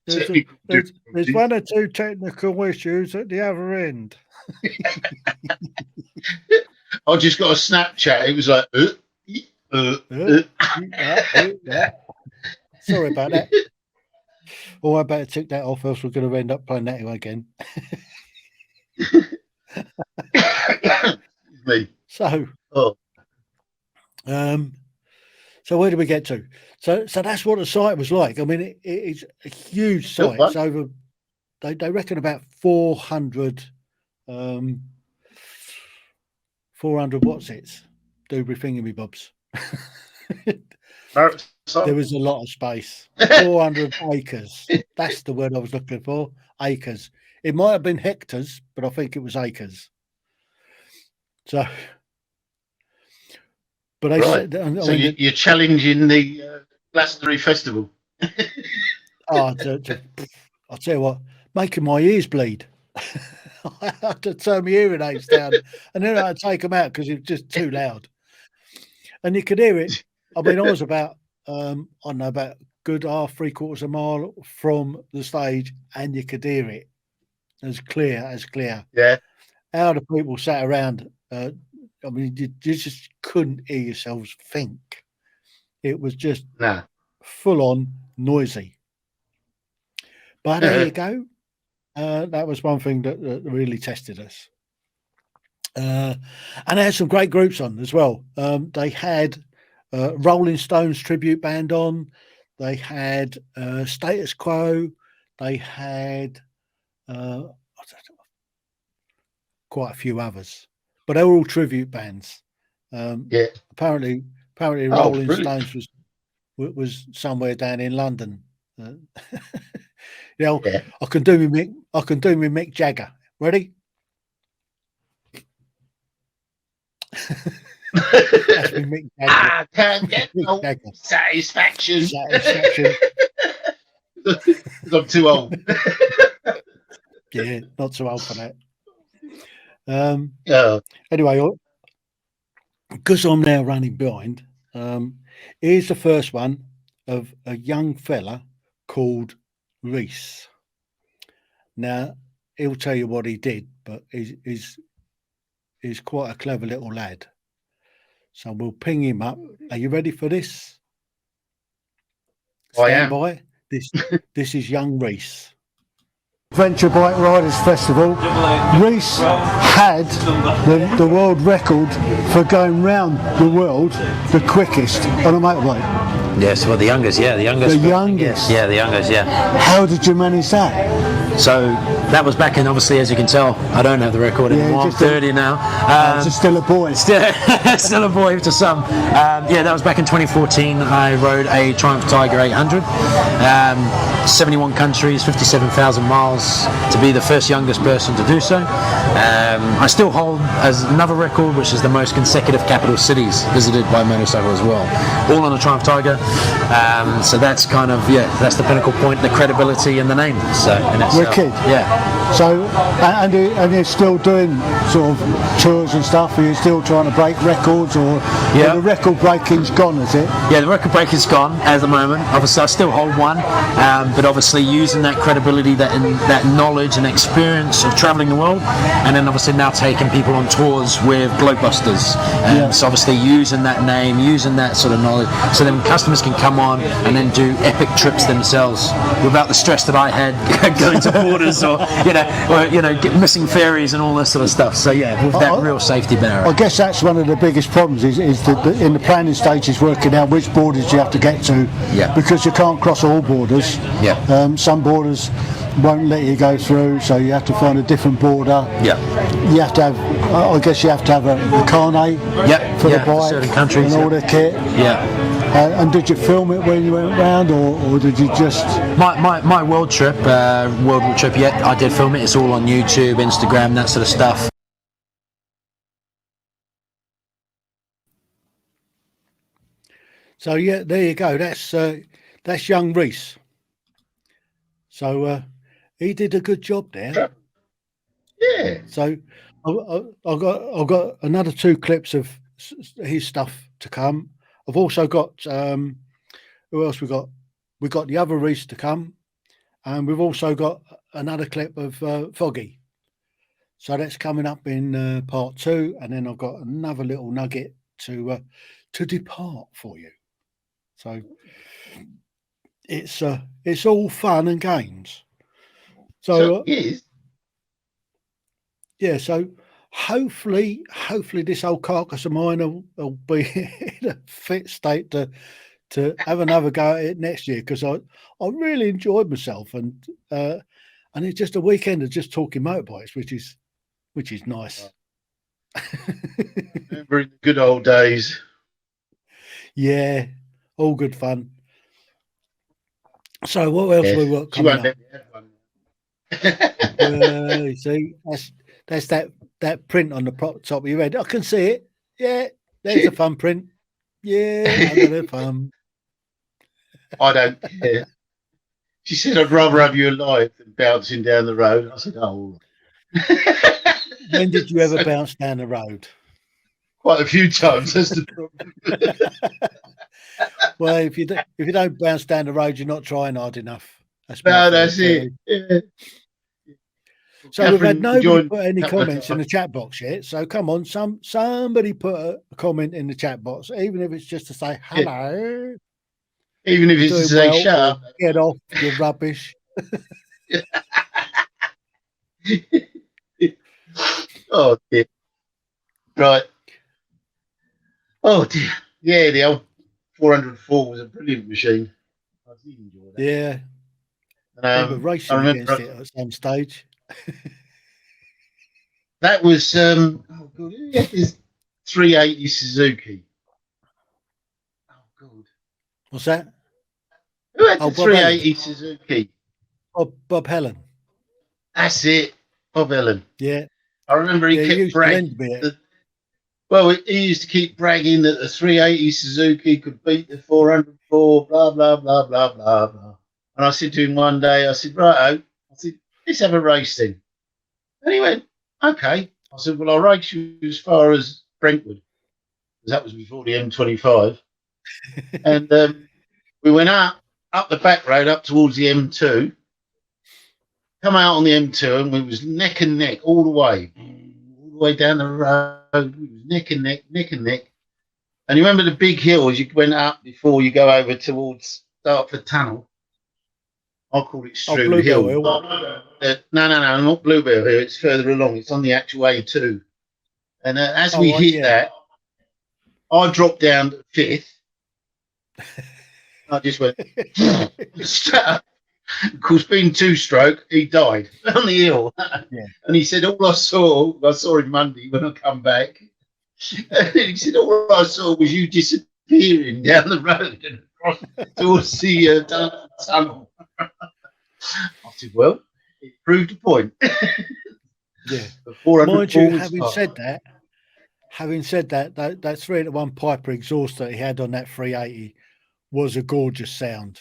There's one or two technical issues at the other end. I just got a Snapchat. It was like, Sorry about that. Oh, I better take that off, else we're going to end up playing that again. Me. So where did we get to? So that's what the site was like. I mean, it's a huge site. It's over. They reckon about 400 what's it? Doobry thingamybobs. There was a lot of space. 400 acres. That's the word I was looking for. Acres. It might have been hectares, but I think it was acres. So, but they said, so you're challenging the Glastonbury Festival. I'll tell you what, making my ears bleed. I had to turn my hearing aids down, and then I had to take them out because it was just too loud. And you could hear it. I mean, I was about, I don't know, about a good three-quarters of a mile from the stage, and you could hear it as clear as clear. Yeah. How the people sat around, I mean, you just couldn't hear yourselves think. It was just full-on noisy. But there you go. That was one thing that really tested us. And they had some great groups on as well. They had Rolling Stones tribute band on. They had Status Quo. They had quite a few others, but they were all tribute bands. Apparently Rolling Stones was somewhere down in London. I can do me Mick Jagger. Ready? That's me Mick Jagger. I can't get no satisfaction. I'm too old. Yeah, not too old for that. Anyway, because I'm now running behind, here's the first one of a young fella called Reese. Now, he'll tell you what he did, but he's quite a clever little lad. So we'll ping him up. Are you ready for this? Stand by. This is young Reese. Adventure Bike Riders Festival. Reese had the world record for going round the world the quickest on a motorbike. Yes, well, the youngest, yeah. The youngest. Yeah, the youngest, yeah. How did you manage that? So that was back in, obviously, as you can tell, I don't have the record anymore. I'm 30 now. Just still a boy. Still a boy to some. Yeah, that was back in 2014. I rode a Triumph Tiger 800. 71 countries, 57,000 miles, to be the first youngest person to do so. I still hold as another record, which is the most consecutive capital cities visited by motorcycle as well. All on a Triumph Tiger. So that's kind of, that's the pinnacle point, the credibility and the name. So in itself. Wicked. Yeah. So, and you're still doing sort of tours and stuff? Are you still trying to break records, or the record breaking's gone, is it? Yeah, the record breaking's gone at the moment. Obviously, I still hold one, but obviously using that credibility, that knowledge and experience of travelling the world, and then obviously now taking people on tours with Globebusters. So obviously using that name, using that sort of knowledge, so then customers can come on and then do epic trips themselves without the stress that I had going to borders or missing fairies and all this sort of stuff. So yeah, with that real safety barrier. I guess that's one of the biggest problems is that in the planning stages, working out which borders you have to get to, because you can't cross all borders. Some borders won't let you go through, so you have to find a different border. You have to have, I guess you have to have a carnet for the bike certain countries, and all the kit. And did you film it when you went round, or did you just... My world trip, I did film it. It's all on YouTube, Instagram, that sort of stuff. So yeah, there you go. That's young Reese. So he did a good job there. Yeah. So I've got another 2 clips of his stuff to come. I've also got who else we got? We got the other Reese to come, and we've also got another clip of Foggy. So that's coming up in part 2, and then I've got another little nugget to depart for you. So it's all fun and games. So yeah. So hopefully this old carcass of mine will be in a fit state to have another go at it next year, because I really enjoyed myself, and it's just a weekend of just talking motorbikes, which is nice. Remembering the good old days. Yeah, all good fun. So what else we got coming up? You see, that's that print on the top of your head. I can see it. Yeah, there's a fun print. Yeah, under the thumb. I don't care. She said, I'd rather have you alive than bouncing down the road. I said, oh. When did you ever bounce down the road? Quite a few times. That's the problem. Well, if you don't bounce down the road, you're not trying hard enough. That's it. Yeah. So we've had nobody put any comments in the chat box yet. So come on, somebody put a comment in the chat box, even if it's just to say hello. Even if it's to say shut up. Get off your rubbish. Oh dear. Right. Oh dear. Yeah, the old 404 was a brilliant machine. I did enjoy that. Yeah. I remember racing against it at some stage. That was oh god, who had this 380 Suzuki? Oh god. What's that? Who had the 380 Suzuki? Bob Helen. That's it. Bob Helen. Yeah. I remember he kept bragging. He used to keep bragging that the 380 Suzuki could beat the 404, blah, blah, blah, blah, blah, blah. And I said to him one day, I said, righto, let's have a race then. And he went, okay. I said, well, I'll race you as far as Brentwood, because that was before the M25. And we went up the back road, up towards the M2, come out on the M2, and we was neck and neck all the way down the road. We was neck and neck. And you remember the big hills you went up before you go over towards Dartford Tunnel? I'll call it Strood Hill. No, not Bluebell Hill. It's further along. It's on the actual A2. And as we hit that, I dropped down to 5th. I just went straight up. Of course, being 2-stroke, he died on the hill. Yeah. And he said, all I saw him Monday when I come back. And he said, all I saw was you disappearing down the road and across towards the tunnel. I said, well, it proved a point. Yeah. Mind you, having said that, that 3-to-1 Piper exhaust that he had on that 380 was a gorgeous sound.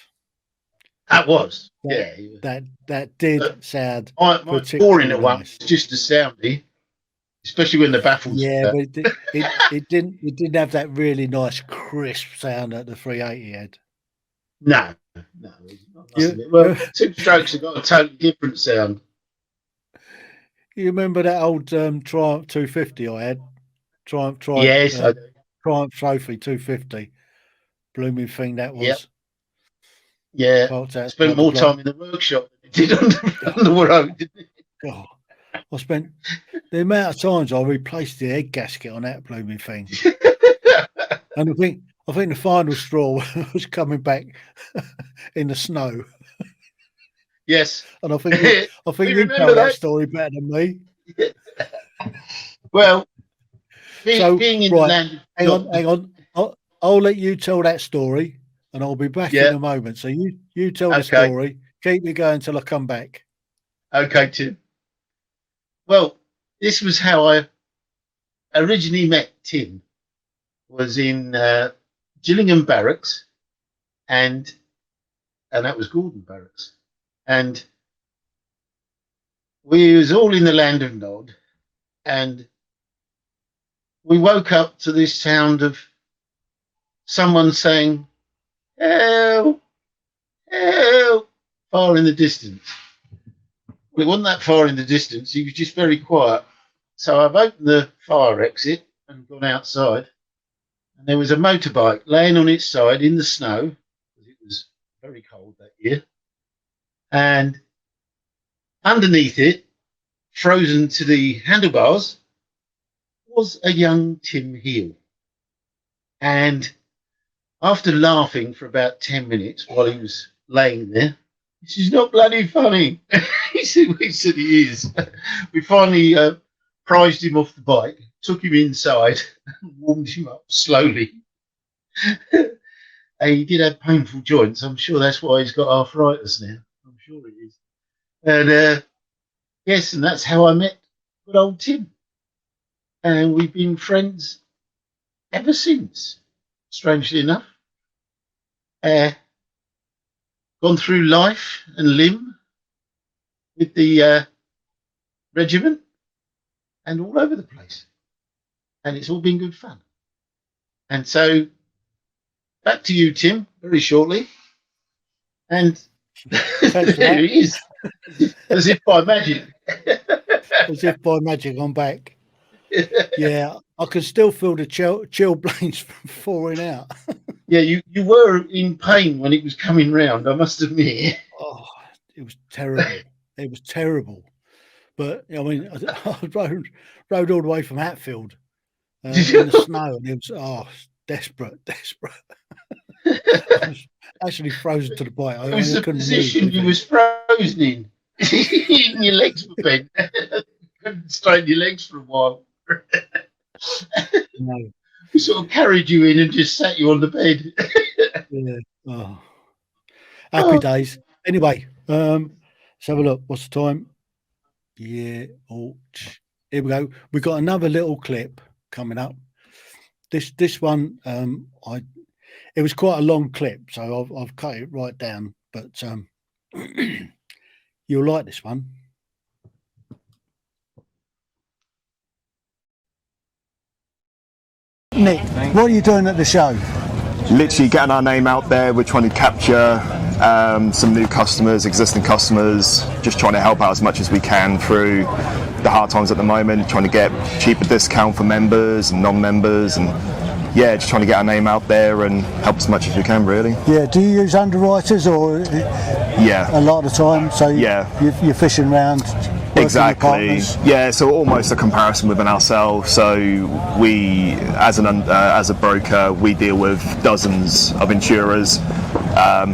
That was, That did sound. My 4-in-1 was just as soundy, especially when the baffles. Yeah, but it didn't have that really nice crisp sound that the 380 had. No. Well, 2-strokes have got a totally different sound. You remember that old Triumph 250 I had? Triumph. Yes, I do. Triumph Trophy 250. Blooming thing that was. Yep. Yeah, spent more time in the workshop than it did on the road, didn't it? God, I spent the amount of times I replaced the head gasket on that blooming thing, and I think the final straw was coming back in the snow. Yes, and I think we you remember tell that that. story better than me. Well, So being in the right, land. hang on. I'll let you tell that story, and I'll be back in Yeah. a moment. So you tell the Okay. story. Keep me going till I come back. Okay, Tim. Well, this was how I originally met Tim. Was in Gillingham Barracks, and that was Gordon Barracks, and we was all in the land of Nod, and we woke up to this sound of someone saying, "Help, help," far in the distance. Well, it wasn't that far in the distance. He was just very quiet. So I've opened the fire exit and gone outside, and there was a motorbike laying on its side in the snow, because it was very cold that year, and underneath it, frozen to the handlebars, was a young Tim Heale. And after laughing for about 10 minutes while he was laying there, "This is not bloody funny," he said he is. We finally prized him off the bike, took him inside, and warmed him up slowly. He did have painful joints. I'm sure that's why he's got arthritis now. I'm sure it is. And yes, and that's how I met good old Tim. And we've been friends ever since, strangely enough. Gone through life and limb with the regiment and all over the place. And it's all been good fun. And so back to you, Tim, very shortly. And there he is, as if by magic. As if by magic, I'm back. Yeah, I can still feel the chill blades from falling out. Yeah, you were in pain when it was coming round, I must admit. Oh, it was terrible. It was terrible. But I mean, I rode all the way from Hatfield in the snow, and it was desperate. I was actually frozen to the bite. It was the position you was frozen in. Your legs were bent. Couldn't straighten your legs for a while. No. We sort of carried you in and just sat you on the bed. Yeah. Oh. Happy days. Anyway, let's have a look. What's the time? Yeah. Oh, here we go. We've got another little clip coming up. This one, it was quite a long clip, so I've cut it right down. But you'll like this one. Nick, what are you doing at the show? Literally getting our name out there. We're trying to capture some new customers, existing customers, just trying to help out as much as we can through the hard times at the moment, trying to get cheaper discount for members and non-members, and yeah, just trying to get our name out there and help as much as we can, really. Yeah, do you use underwriters or yeah, a lot of the time? So yeah, you're fishing around. Exactly. Yeah, so almost a comparison within ourselves. So we, as a broker, we deal with dozens of insurers.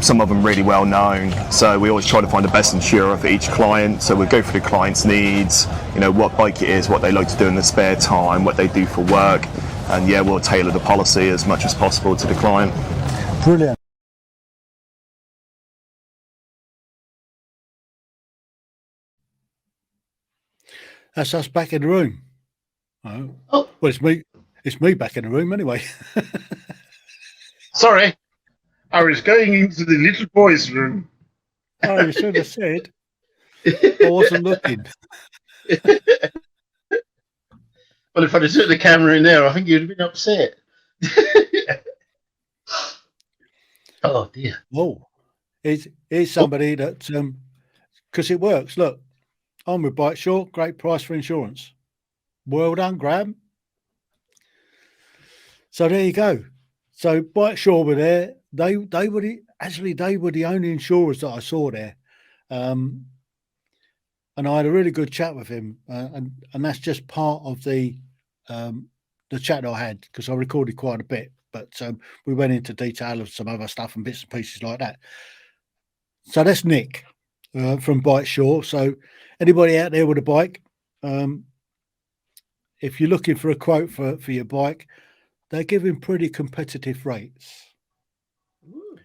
Some of them really well known. So we always try to find the best insurer for each client. So we go through the client's needs, you know, what bike it is, what they like to do in their spare time, what they do for work, and yeah, we'll tailor the policy as much as possible to the client. Brilliant. That's us back in the room. Oh. Well, it's me. It's me back in the room anyway. Sorry, I was going into the little boy's room. Oh, you should have said. I wasn't looking. Well, if I'd have took the camera in there, I think you'd have been upset. Oh dear. Oh, here's somebody that because it works. Look. I'm with Bike Shore, great price for insurance. Well done, Graham. So there you go. So Bike Shore were there. They were the only insurers that I saw there. and I had a really good chat with him, and that's just part of the chat I had, because I recorded quite a bit, but we went into detail of some other stuff and bits and pieces like that. So that's Nick from Bike Shore. So anybody out there with a bike, if you're looking for a quote for your bike, they're giving pretty competitive rates. Ooh.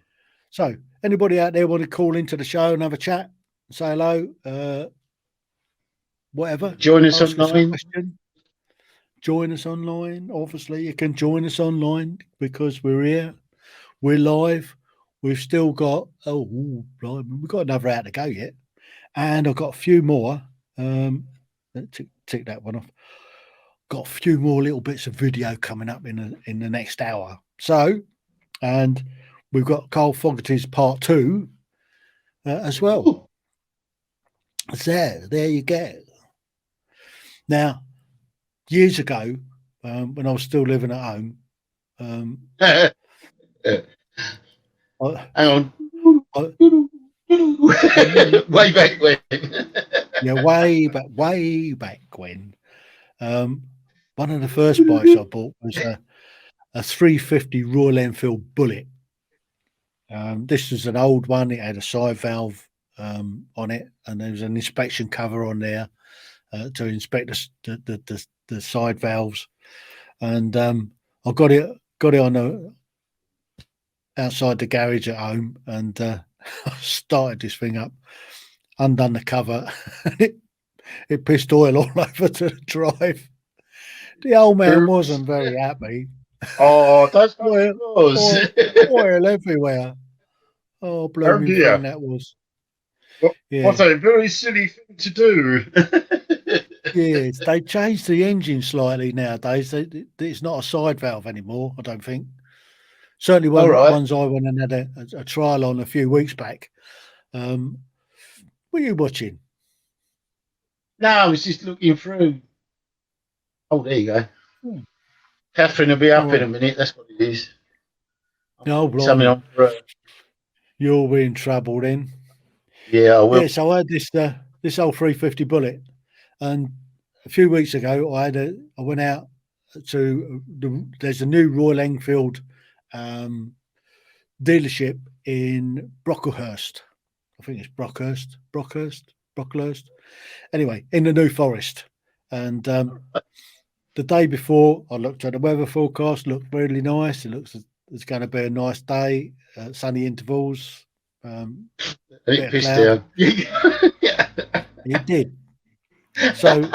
So anybody out there want to call into the show and have a chat, say hello, whatever. Join us online. Join us online. Obviously, you can join us online because we're here. We're live. We've still got, we've got another hour to go yet. And I've got a few more. Tick that one off. Got a few more little bits of video coming up in the next hour. So, and we've got Carl Fogarty's part 2 as well. Ooh. So there you go. Now, years ago, when I was still living at home, hang on. Way back when. Yeah, way back when. One of the first bikes I bought was a 350 Royal Enfield Bullet. This was an old one. It had a side valve on it, and there was an inspection cover on there to inspect the side valves. And I got it on the outside the garage at home, and I started this thing up, undone the cover, and it pissed oil all over to the drive. The old man wasn't very happy. Oh, that's oil everywhere. Oh, blooming thing that was. What a very silly thing to do. Yes, they changed the engine slightly nowadays. It's not a side valve anymore, I don't think. Certainly ones I went and had a trial on a few weeks back. Were you watching? No, I was just looking through. Oh, there you go. Catherine will be up in a minute. That's what it is. No, something on for her. You'll be in trouble then. Yeah, I will. Yeah, so I had this old 350 Bullet, and a few weeks ago I went out to there's a new Royal Enfield dealership in Brocklehurst. I think it's Brocklehurst. Anyway, in the New Forest. And the day before, I looked at the weather forecast, looked really nice. It looks it's going to be a nice day, sunny intervals. It pissed down. It did. So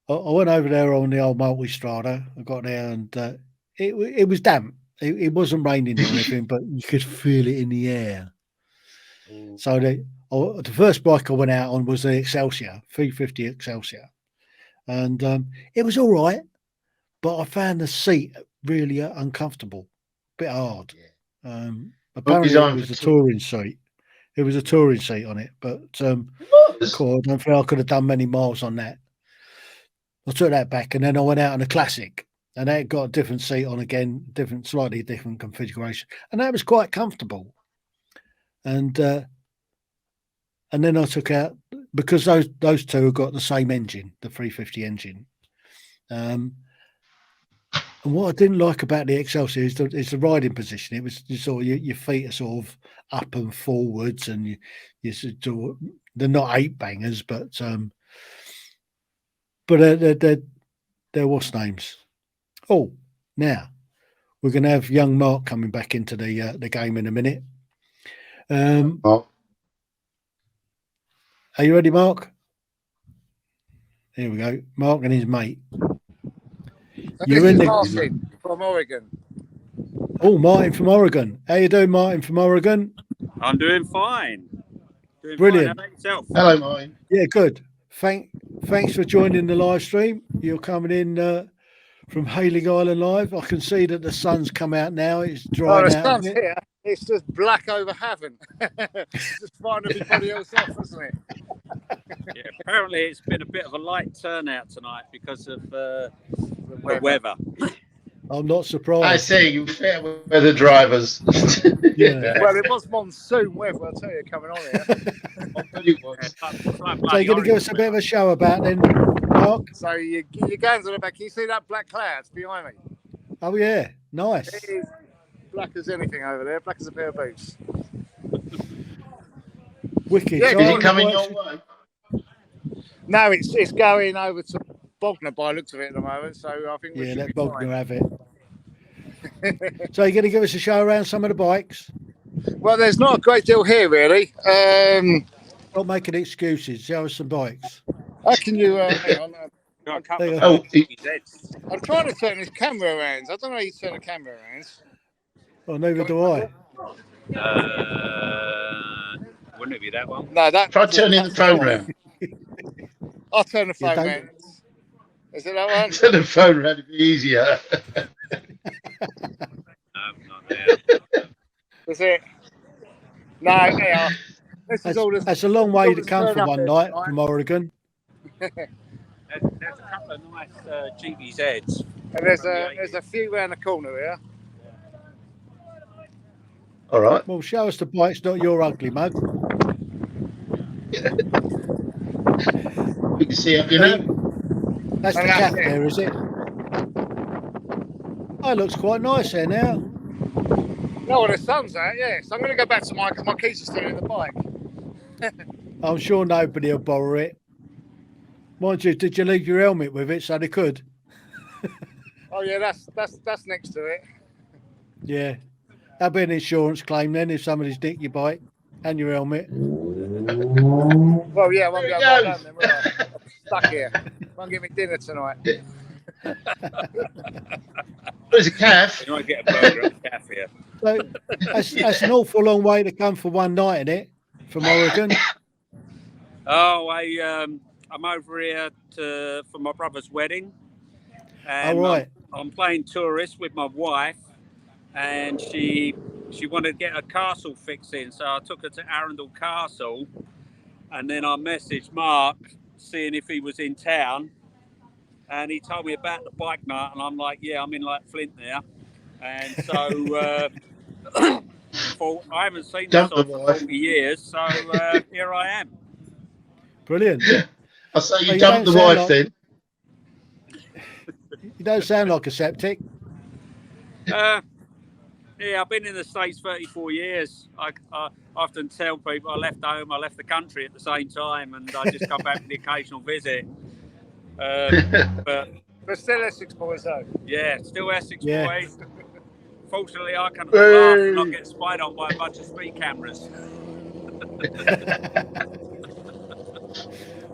I went over there on the old multi-strada. I got there, and it was damp. It wasn't raining or anything, but you could feel it in the air. So the first bike I went out on was the Excelsior, 350 Excelsior. And it was all right, but I found the seat really uncomfortable, a bit hard. Apparently it was a touring seat. It was a touring seat on it, but I don't think I could have done many miles on that. I took that back, and then I went out on a Classic, and that got a different seat on again, slightly different configuration, and that was quite comfortable. And then I took out, because those two have got the same engine, the 350 engine. And what I didn't like about the Excelsior is the riding position. It was sort of your feet are sort of up and forwards, and they're not 8 bangers, but they're what's names. Oh, now we're going to have young Mark coming back into the game in a minute. Are you ready, Mark? Here we go. Mark and his mate. You're in Martin from Oregon. Oh, Martin from Oregon. How you doing, Martin from Oregon? I'm doing fine. Brilliant. Fine. How about yourself? Hello, Martin. Yeah, good. Thanks for joining the live stream. You're coming in from Heale Island Live. I can see that the sun's come out now. It's drying the out. sun's here. It's just black over heaven. Just find everybody else off, isn't it? Yeah, apparently it's been a bit of a light turnout tonight because of the weather. I'm not surprised. I say, you fair weather drivers. Yeah. Well, it was monsoon weather, I'll tell you, coming on here. So you're going to give us a bit of a show about then, Mark? So your guns on the back. Can you see that black clouds behind me? Oh yeah, nice. It is black as anything over there. Black as a pair of boots. Wicked. Yeah, So Is I'm it coming gonna your watch- way? No, it's going over to Bognor by the looks of it at the moment. So I think we Yeah, should let be Bognor fine. have it. So you're going to give us a show around some of the bikes? Well, there's not a great deal here really. Not making excuses. Show us some bikes. How can you? Hang on. Got a couple There of you Oh, GBZs. I'm trying to turn this camera around. I don't know how you turn the camera around. Oh, neither do I. Wouldn't it be that one? No, that. try turning the phone round. I'll turn the phone don't- round. Is it that one? Turn the phone round, it'd be easier. No, not there. Is it? No, they are. This is all this. That's a long way to this come turn for up one there night tonight. from Oregon. There's a couple of nice GBZs. And there's a few around the corner here. All right. Well, show us the bikes, not your ugly mug. We can see up, you know. That's the And that's cap it. there, is it? Oh, it looks quite nice there now. No, well, the sun's out, yeah. So I'm going to go back to mine because my keys are still in the bike. I'm sure nobody will borrow it. Mind you, did you leave your helmet with it so they could? Oh yeah, that's next to it. Yeah. That'll be an insurance claim then if somebody's nicked your bike and your helmet. Well, yeah, I won't be able to There it go home then, will I? I'm stuck here. Won't get me dinner tonight. There's a calf. You might get a burger at the cafe. So that's an awful long way to come for one night, isn't it? From Oregon. Oh, I'm over here for my brother's wedding. And All right. I'm playing tourist with my wife, and she wanted to get a castle fixing, so I took her to Arundel Castle, and then I messaged Mark seeing if he was in town, and he told me about the bike night, and I'm like, yeah, I'm in like Flint there, and so I haven't seen this Dump the on for wife. 40 years, so here I am. Brilliant. I say Well, you you dumped the don't sound wife like- then. You don't sound like a septic. Yeah, I've been in the States 34 years. I often tell people I left home, I left the country at the same time, and I just come back for the occasional visit. But still Essex boys though. yeah, still Essex Yeah. boys. Fortunately, I can laugh and not get spied on by a bunch of speed cameras.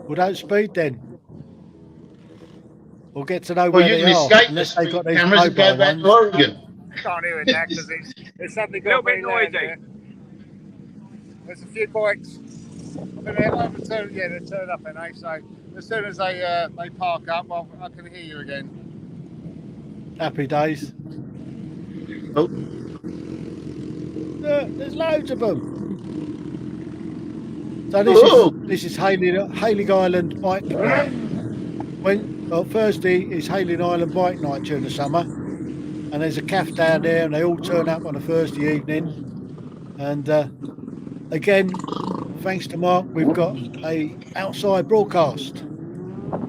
Well, don't speed then. We'll get to know Well, where you they can are. escape the Unless they've speed got these cameras and go mobile back to ones. Oregon. Can't hear it now because it's suddenly got Little bit very loud noisy. there. There's a few bikes. But they're over turn, yeah, they turn up, and so as soon as they park up, well, I can hear you again. Happy days. Oh, There's loads of them. So Oh. this is Hailing Island bike night. Thursday is Hailing Island bike night during the summer, and there's a cafe down there, and they all turn up on a Thursday evening. And again, thanks to Mark, we've got a outside broadcast.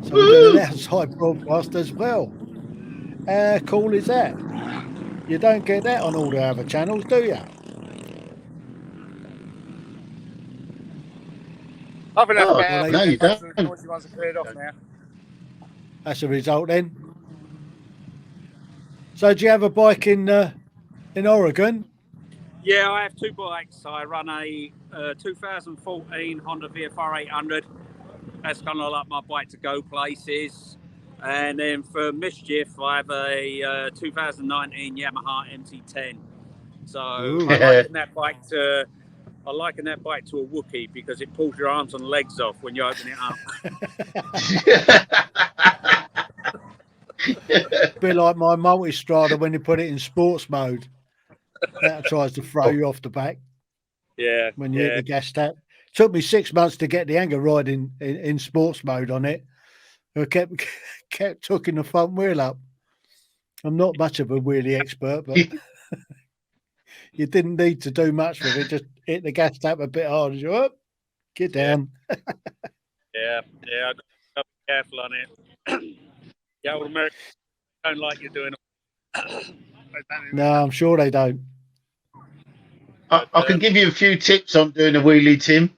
So we're doing an outside broadcast as well. How cool is that? You don't get that on all the other channels, do you? I think that's Oh, better. no, you don't. The noisy ones are cleared off now. That's the result then. So do you have a bike in Oregon? Yeah, I have two bikes. I run a 2014 Honda VFR 800. That's kind of like my bike to go places. And then for mischief, I have a 2019 Yamaha MT10. So Ooh. I liken that bike to a Wookiee because it pulls your arms and legs off when you open it up. A bit like my Multistrada when you put it in sports mode. That tries to throw you off the back Yeah. when you hit the gas tap. Took me 6 months to get the anger right in sports mode on it. I kept hooking the front wheel up. I'm not much of a wheelie expert, but you didn't need to do much with it. Just hit the gas tap a bit hard. Whoop, Get down. Yeah, I've got to be careful on it. The old Americans don't like you doing it. No, I'm sure they don't. I can give you a few tips on doing a wheelie, Tim.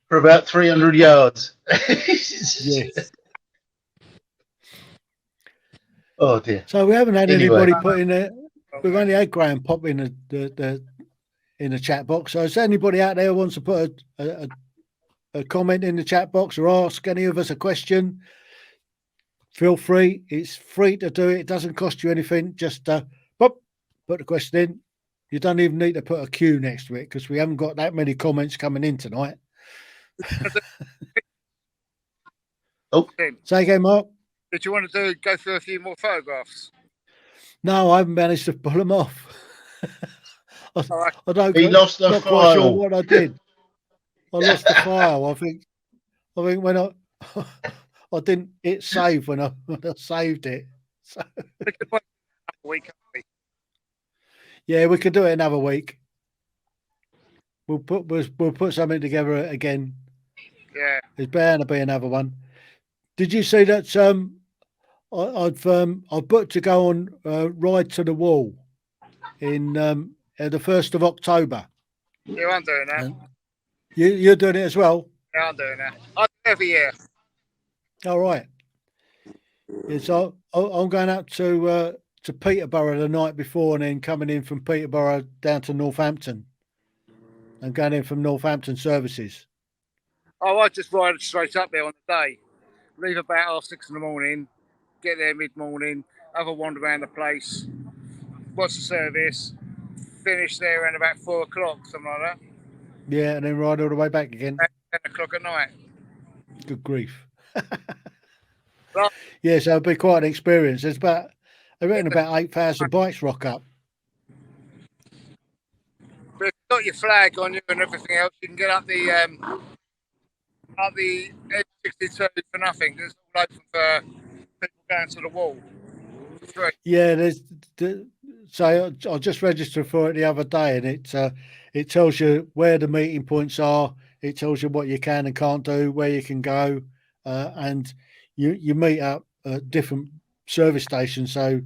For about 300 yards. Yes. Oh dear. So we haven't had Anyway. anybody put in there. We've only had Graham pop in the chat box. So is anybody out there who wants to put a comment in the chat box or ask any of us a question? Feel free. It's free to do it. It doesn't cost you anything. Just put the question in. You don't even need to put a Q next to it because we haven't got that many comments coming in tonight. Oh, say again, Mark. Did you want to go through a few more photographs? No, I haven't managed to pull them off. I don't. He lost the not file. quite sure what I did. I lost the file. I think when I didn't hit save when I saved it. So. Yeah, we could do it another week. We'll put something together again. Yeah, there's bound to be another one. Did you see that? I've booked to go on Ride to the Wall in the 1st of October. Yeah, I'm doing that. You're doing it as well? Yeah, I'm doing that. I do it every year. All right. Yeah, so I'm going up to Peterborough the night before and then coming in from Peterborough down to Northampton. I'm going in from Northampton services. Oh, I just ride straight up there on the day. Leave about 6:30 in the morning, get there mid-morning, have a wander around the place, watch the service, finish there around about 4 o'clock, something like that. Yeah, and then ride all the way back again. 10 o'clock at night. Good grief. Right. Yeah, so it'll be quite an experience. There's about 8,000 bikes rock up. But if you've got your flag on you and everything else, you can get up the M62 for nothing. It's all open for people going to the wall. Yeah, so I just registered for it the other day, and it tells you where the meeting points are. It tells you what you can and can't do, where you can go, and you meet up at different service stations. So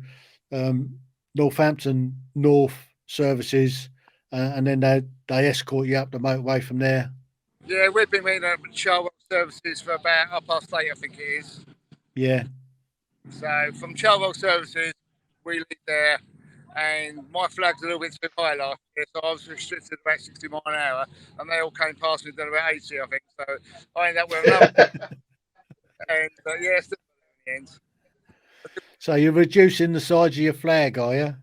Northampton North services, and then they escort you up the motorway from there. Yeah, we've been meeting up at Charwell services for about 8:30, I think it is. Yeah. So from Charwell services, we leave there, and my flag's a little bit too high last year, so I was restricted about 60 miles an hour, and they all came past me down about 80, I think. So I ended up with another. And yeah, still in the end. So you're reducing the size of your flag, are you?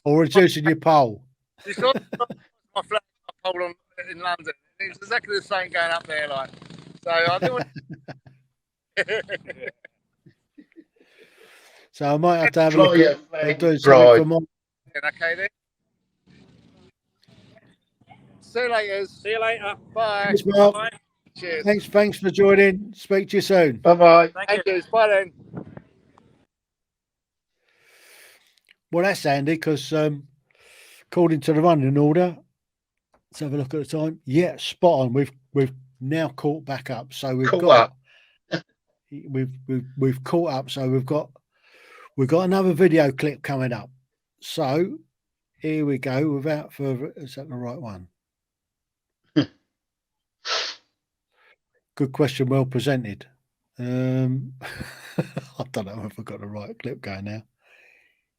Or reducing your pole? You saw my flag pole in London. It was exactly the same going up there, like. So I do. So I might have to have a look at doing something for mine. Okay then. See you later. See you later. Bye. Thanks, Mark. Bye. Cheers. Thanks for joining. Speak to you soon. Bye-bye. Thank you. Bye then. Well, that's handy because according to the running order, let's have a look at the time. Yeah, spot on. We've now caught back up. So we've caught up. So we've got another video clip coming up. So here we go. Without further, is that the right one? Good question, well presented. I don't know if I've got the right clip going now.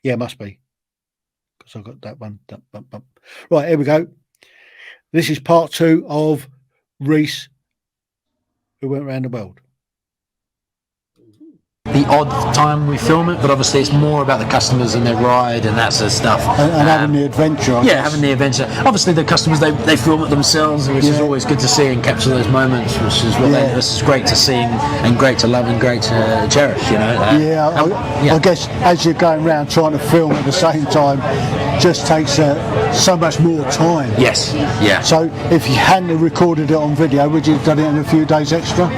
Yeah, must be. Because I've got that one. Right, here we go. This is part 2 of Reese, who went around the world. The odd time we film it, but obviously it's more about the customers and their ride and that sort of stuff. And having the adventure. Having the adventure. Obviously the customers, they film it themselves, which is always good to see and capture those moments, which is what this is great to see and great to love and great to cherish, you know. I guess as you're going around trying to film at the same time, just takes so much more time. Yes, yeah. So if you hadn't recorded it on video, would you have done it in a few days extra?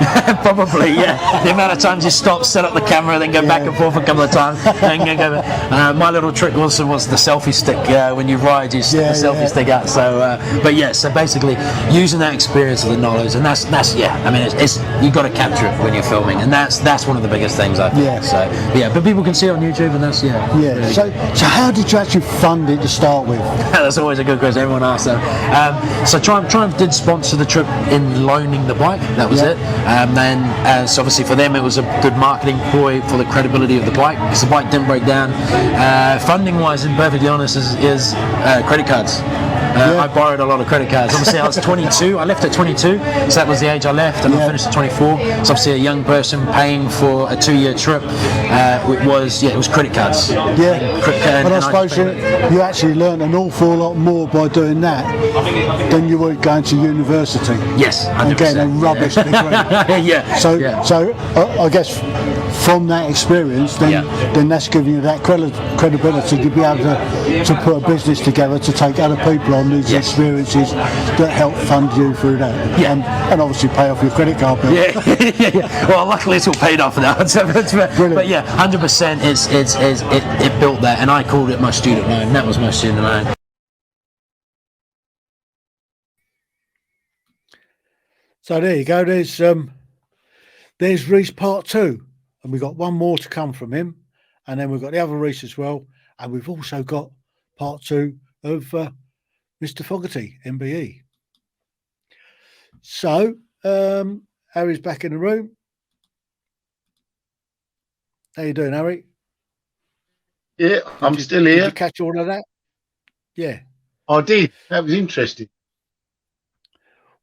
Probably, yeah. The amount of times you stop, set up the camera, camera, then go back and forth a couple of times. My little trick also was the selfie stick. When you ride, you stick the selfie stick out. So, so basically using that experience of the knowledge, and that's I mean, it's you got to capture it when you're filming, and that's one of the biggest things I think. So but people can see it on YouTube, and that's really so how did you actually fund it to start with? That's always a good question. Everyone asks that. So Triumph did sponsor the trip in loaning the bike. That was it. Then so obviously for them it was a good marketing ploy for the credibility of the bike, because the bike didn't break down. Funding wise, and perfectly honest, is credit cards. I borrowed a lot of credit cards. Obviously, I was 22. I left at 22, so that was the age I left, and I finished at 24. So obviously, a young person paying for a 2-year trip, it was credit cards. But I suppose you actually learned an awful lot more by doing that than you would going to university. Yes, 100%. And getting a rubbish degree. So I guess from that experience, then that's giving you that credibility to be able to put a business together to take other people on these experiences that help fund you through that, and obviously pay off your credit card bill. Well, luckily it's all paid off now. But 100%, it built that, and I called it my student loan. That was my student loan. So there you go. There's Reese part 2, and we've got one more to come from him, and then we've got the other Reese as well, and we've also got part 2 of Mr. Fogarty, MBE. So Harry's back in the room. How you doing, Harry? Yeah, I'm still here. Did you catch all of that? Yeah, I did. That was interesting.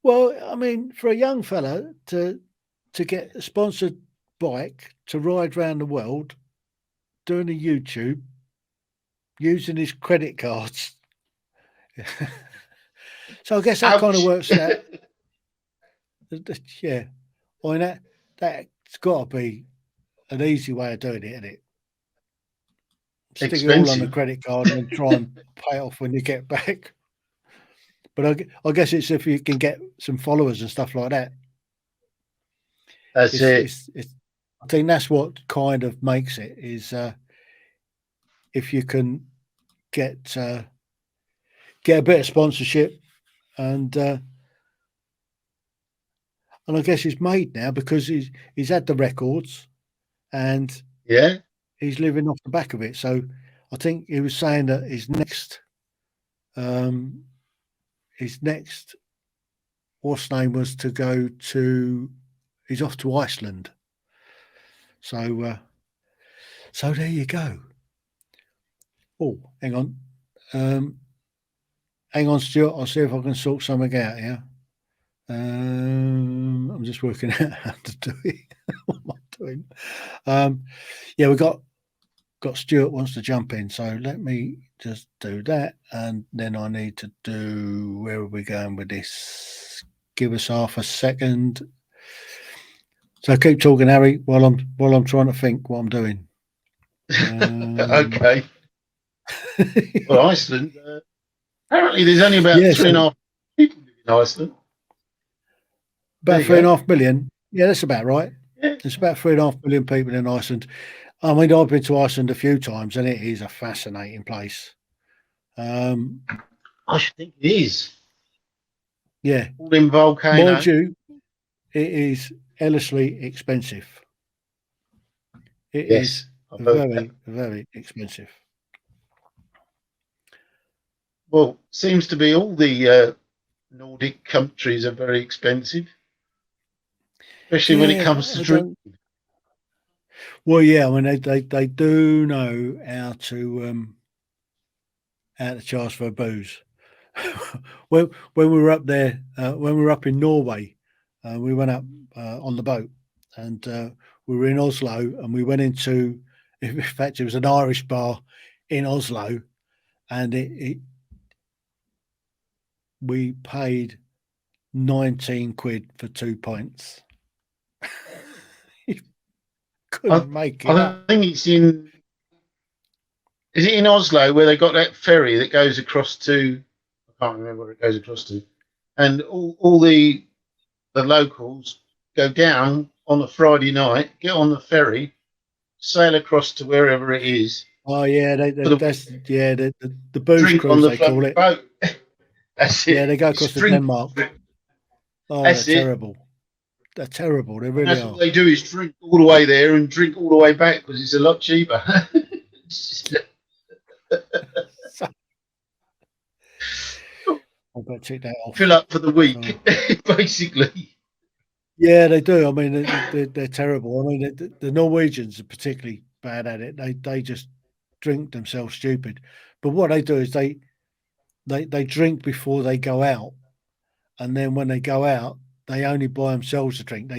Well, I mean, for a young fella to get a sponsored bike to ride around the world, doing a YouTube, using his credit cards. So I guess that kind of works out. Yeah, I mean that's got to be an easy way of doing it, isn't it? Stick it all on the credit card and try and pay it off when you get back. But I guess it's if you can get some followers and stuff like that. That's it. I think that's what kind of makes it is if you can get a bit of sponsorship, and I guess he's made now because he's had the records, and he's living off the back of it. So I think he was saying that his next what's name was to go to, he's off to Iceland. So there you go. Oh, hang on. Hang on, Stuart. I'll see if I can sort something out here. I'm just working out how to do it. What am I doing? We got Stuart wants to jump in. So let me just do that. And then I need to do, where are we going with this? Give us half a second. So keep talking, Harry, while I'm trying to think what I'm doing. Okay. Well, Iceland. Apparently, there's only about 3.5 people in Iceland. About 3.5 million. Yeah, that's about right. Yeah. There's about 3.5 million people in Iceland. I mean, I've been to Iceland a few times, and it is a fascinating place. I should think it is. Yeah. All in volcanoes. Mind you, it is helplessly expensive. It is very, very expensive. Well, seems to be all the Nordic countries are very expensive, especially when it comes to drinking. Well, yeah, I mean they do know how to charge for booze. when we were up there, when we were up in Norway, we went up on the boat, and we were in Oslo, and we went into, in fact, it was an Irish bar in Oslo, and we paid 19 quid for 2 pints. You couldn't make it up. I think it's in. Is it in Oslo where they got that ferry that goes across to? I can't remember where it goes across to, and all the locals go down on a Friday night, get on the ferry, sail across to wherever it is. Oh yeah, the booze Drink cruise on the they call it. boat. That's it. Yeah, they go across to Drink. Denmark. Oh, That's they're it. terrible. They're terrible. They And really that's are. what they do, is drink all the way there and drink all the way back because it's a lot cheaper. I've got to check that off. Fill up for the week, basically. Yeah, they do. I mean, they're terrible. I mean, the Norwegians are particularly bad at it. They just drink themselves stupid. But what they do is they drink before they go out, and then when they go out, they only buy themselves a drink.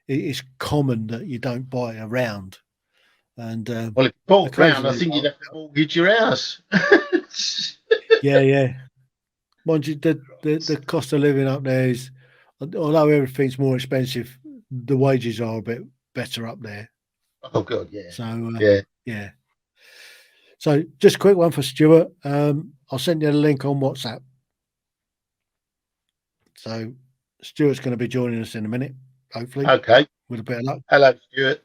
It's common that you don't buy a round. And well, if you bought round, I think you'd have to mortgage your house. Yeah. Mind you, the cost of living up there is, although everything's more expensive, the wages are a bit better up there. Oh God, yeah. So yeah. So just a quick one for Stuart. I'll send you a link on WhatsApp. So Stuart's going to be joining us in a minute, hopefully. Okay. With a bit of luck. Hello, Stuart.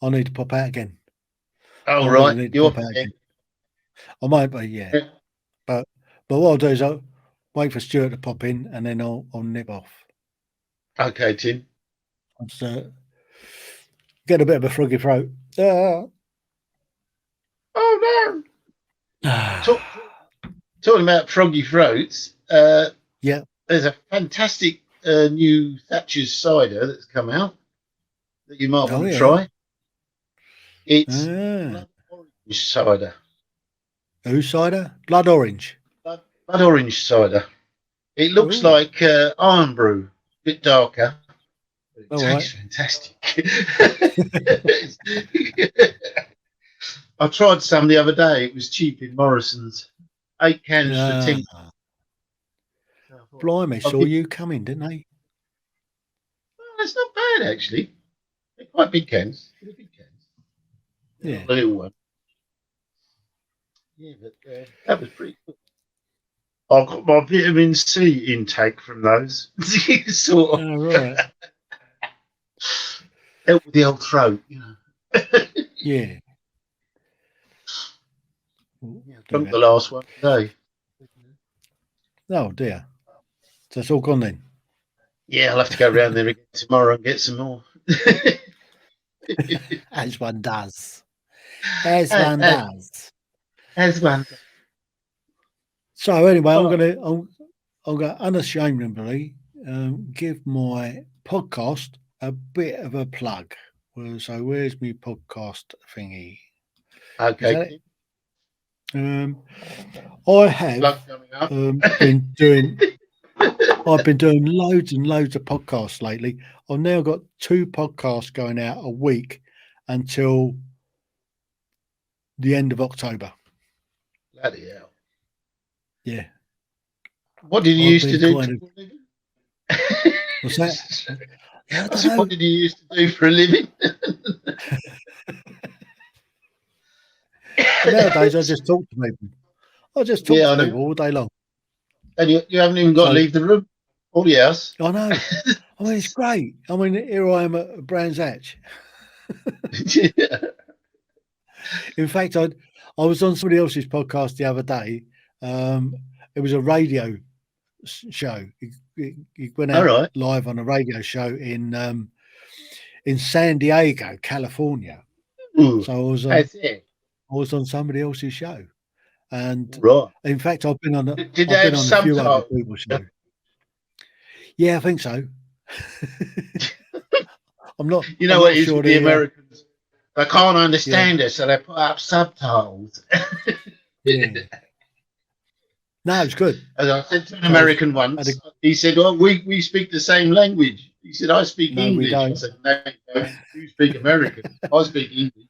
I need to pop out again. Oh, right. You're pop out again. I might be, yeah. But what I'll do is I'll wait for Stuart to pop in and then I'll nip off. Okay, Tim. I'm just get a bit of a froggy throat. Oh no! Talking about froggy throats. Yeah. There's a fantastic new Thatcher's cider that's come out that you might want to try. It's blood orange cider. Whose cider? Blood orange. Blood orange cider. It looks like Iron Brew, a bit darker. It tastes fantastic. I tried some the other day. It was cheap in Morrison's. 8 cans for 10. Blimey, saw you coming, didn't they? Well, that's not bad, actually. They're quite big cans. They're big cans. Yeah. A little one. Yeah, but that was pretty cool. I've got my vitamin C intake from those. Sort of. Oh, right. Help with the old throat, you know. Yeah. I drunk the last one today. Oh dear. So it's all gone then? Yeah, I'll have to go round there again tomorrow and get some more. As one does. As one does. As one does. So anyway, I'm gonna unashamedly give my podcast a bit of a plug. So where's my podcast thingy? Okay. I have been doing. I've been doing loads and loads of podcasts lately. I've now got 2 podcasts going out a week until the end of October. Bloody hell. Yeah. What did you used to do? What's that? What did you used to do for a living? Nowadays, I just talk to people. I just talk to people all day long. And you haven't even got to leave the room or the house. I know. I mean, it's great. I mean, here I am at Brands Hatch. In fact, I was on somebody else's podcast the other day. It was a radio show. He went out live on a radio show in San Diego, California. So I was on somebody else's show. And in fact, I've been on a few other people's shows. Yeah, I think so. I'm not. You know what it is with the Americans? They can't understand it, so they put up subtitles. Yeah. No, it's good. As I said to an American once, he said, "Oh, we speak the same language." He said, "I speak English." I said, "No, you don't. You speak American. I speak English."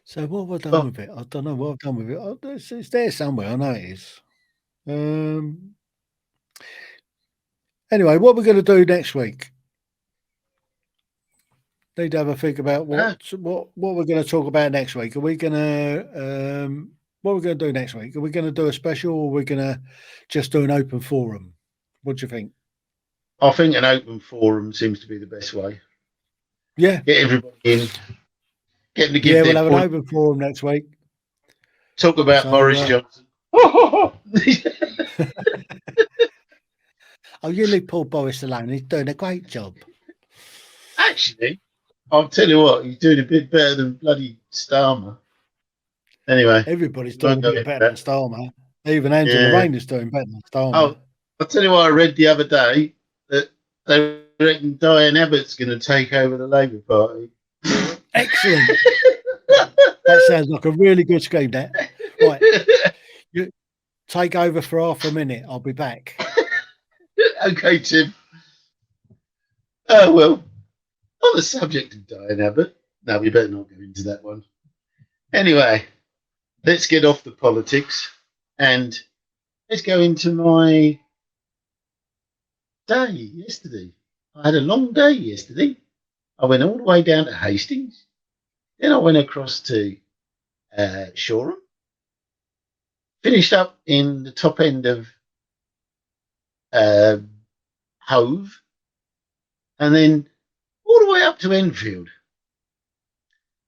So what have I done with it? I don't know what I've done with it. It's there somewhere. I know it is. Anyway, what we're going to do next week? Need to have a think about what we're going to talk about next week. Are we going to What are we going to do next week? Are we going to do a special, or are we going to just do an open forum? What do you think? I think an open forum seems to be the best way. Yeah. Get everybody in. Get them to give Yeah, their we'll have point. an open forum next week. Talk about Boris Johnson. Oh, you leave poor Boris alone. He's doing a great job. Actually, I'll tell you what, he's doing a bit better than bloody Starmer. Anyway. Everybody's doing a bit better than Starmer. Even Angela Rayner's doing better than Starmer. Oh, I'll tell you what I read the other day, that they reckon Diane Abbott's going to take over the Labour Party. Excellent. That sounds like a really good scheme, that. Right. You take over for half a minute. I'll be back. Okay, Tim. Oh, well, on the subject of Diane Abbott, no, we better not go into that one. Anyway, let's get off the politics and let's go into my day yesterday. I had a long day yesterday. I went all the way down to Hastings. Then I went across to Shoreham. Finished up in the top end of Hove. And then all the way up to Enfield.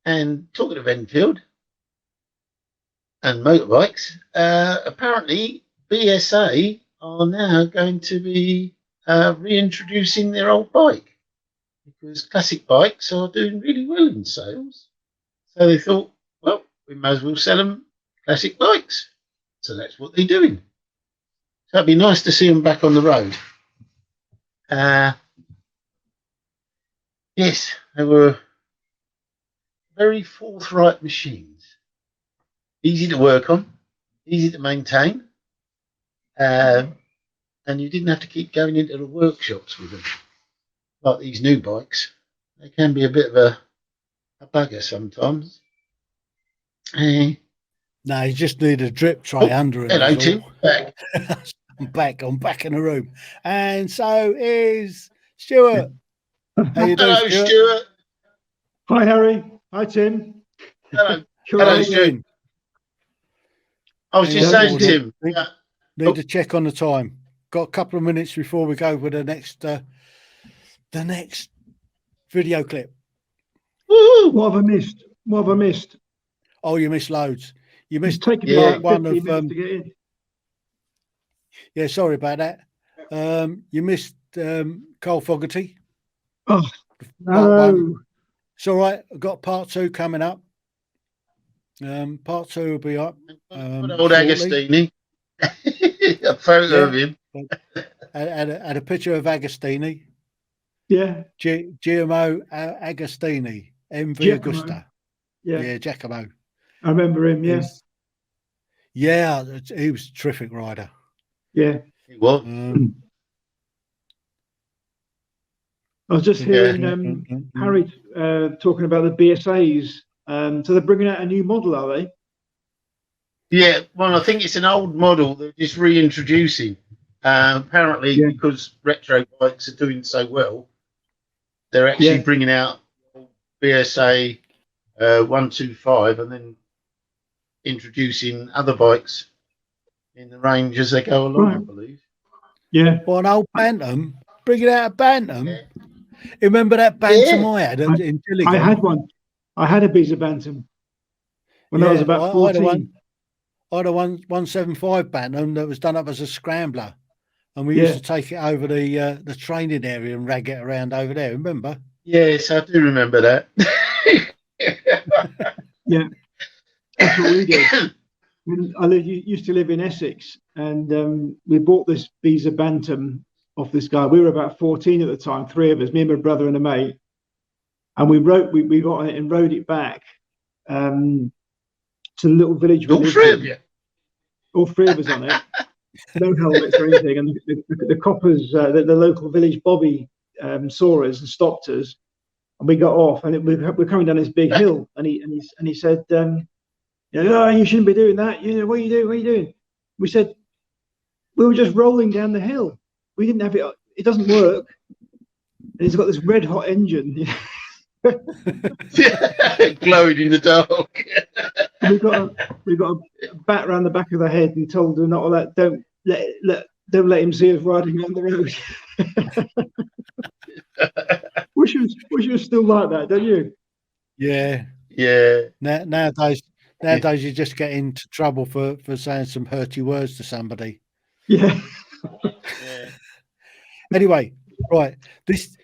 And talking of Enfield and motorbikes, apparently BSA are now going to be reintroducing their old bike, because classic bikes are doing really well in sales. So they thought, well, we may as well sell them classic bikes. So that's what they're doing. So it'd be nice to see them back on the road. Yes, they were very forthright machines. Easy to work on, easy to maintain. And you didn't have to keep going into the workshops with them. Like these new bikes, they can be a bit of a bugger sometimes. No, you just need a drip tray under it. Hello, Tim. Back. I'm back in the room. And so is Stuart. How you doing, Hello, Stuart. Hi, Harry. Hi, Tim. Hello. Hello, Stuart. I was just saying, Tim. Need to check on the time. Got a couple of minutes before we go with the next video clip. Woo! What have I missed? Oh, you missed loads. You missed taking part one to of get in. Yeah, sorry about that. You missed Carl Fogarty. Oh Part no. one. It's all right. I've got part two coming up. Part two will be up. Old Agostini. A photo of him. And a picture of Agostini. Yeah. Giacomo Agostini. MV Giacomo. Augusta. Yeah, Giacomo. I remember him, yeah. Yeah, he was a terrific rider. Yeah. He was. I was just hearing Harry talking about the BSAs. So they're bringing out a new model, are they? Yeah, well, I think it's an old model they're just reintroducing. Apparently, because retro bikes are doing so well, they're actually bringing out BSA 125 and then introducing other bikes in the range as they go along, I believe. Yeah. Well, an old Bantam. Bringing out a Bantam. Yeah. Remember that Bantam I had in Gillingham? I had one. I had a Biza Bantam when I was about 14. I had a 175 Bantam that was done up as a scrambler. And we used to take it over the training area and rag it around over there, remember? Yes, I do remember that. Yeah. That's what we did. I used to live in Essex, and we bought this Biza Bantam off this guy. We were about 14 at the time, three of us, me and my brother and a mate. And we got on it and rode it back to the little village. All three of you? All three of us on it. No helmets or anything. And the coppers, the local village bobby saw us and stopped us. And we got off, and we're coming down this big hill. And he said, "Oh, you shouldn't be doing that. You know, what are you doing? What are you doing?" We said, "We were just rolling down the hill. We didn't have it. It doesn't work. And it's got this red hot engine." Glowing in the dark. we got a bat around the back of the head and told her not to don't let him see us riding on the road. wish it was still like that, don't you? Yeah. Nowadays you just get into trouble for saying some hurty words to somebody. Yeah. Anyway, right. This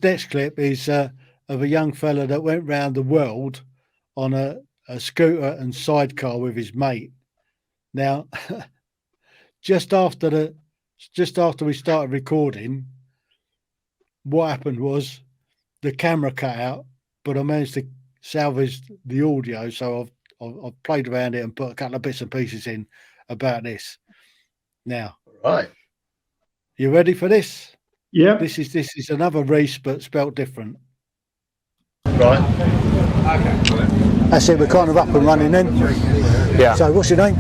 next clip is of a young fella that went round the world on a scooter and sidecar with his mate. Now, just after we started recording, what happened was the camera cut out, but I managed to salvage the audio, so I've played around it and put a couple of bits and pieces in about this. Now, right, you ready for this? Yeah. This is another race, but spelt different. Right. Okay. That's it. We're kind of up and running then. Yeah. So, what's your name?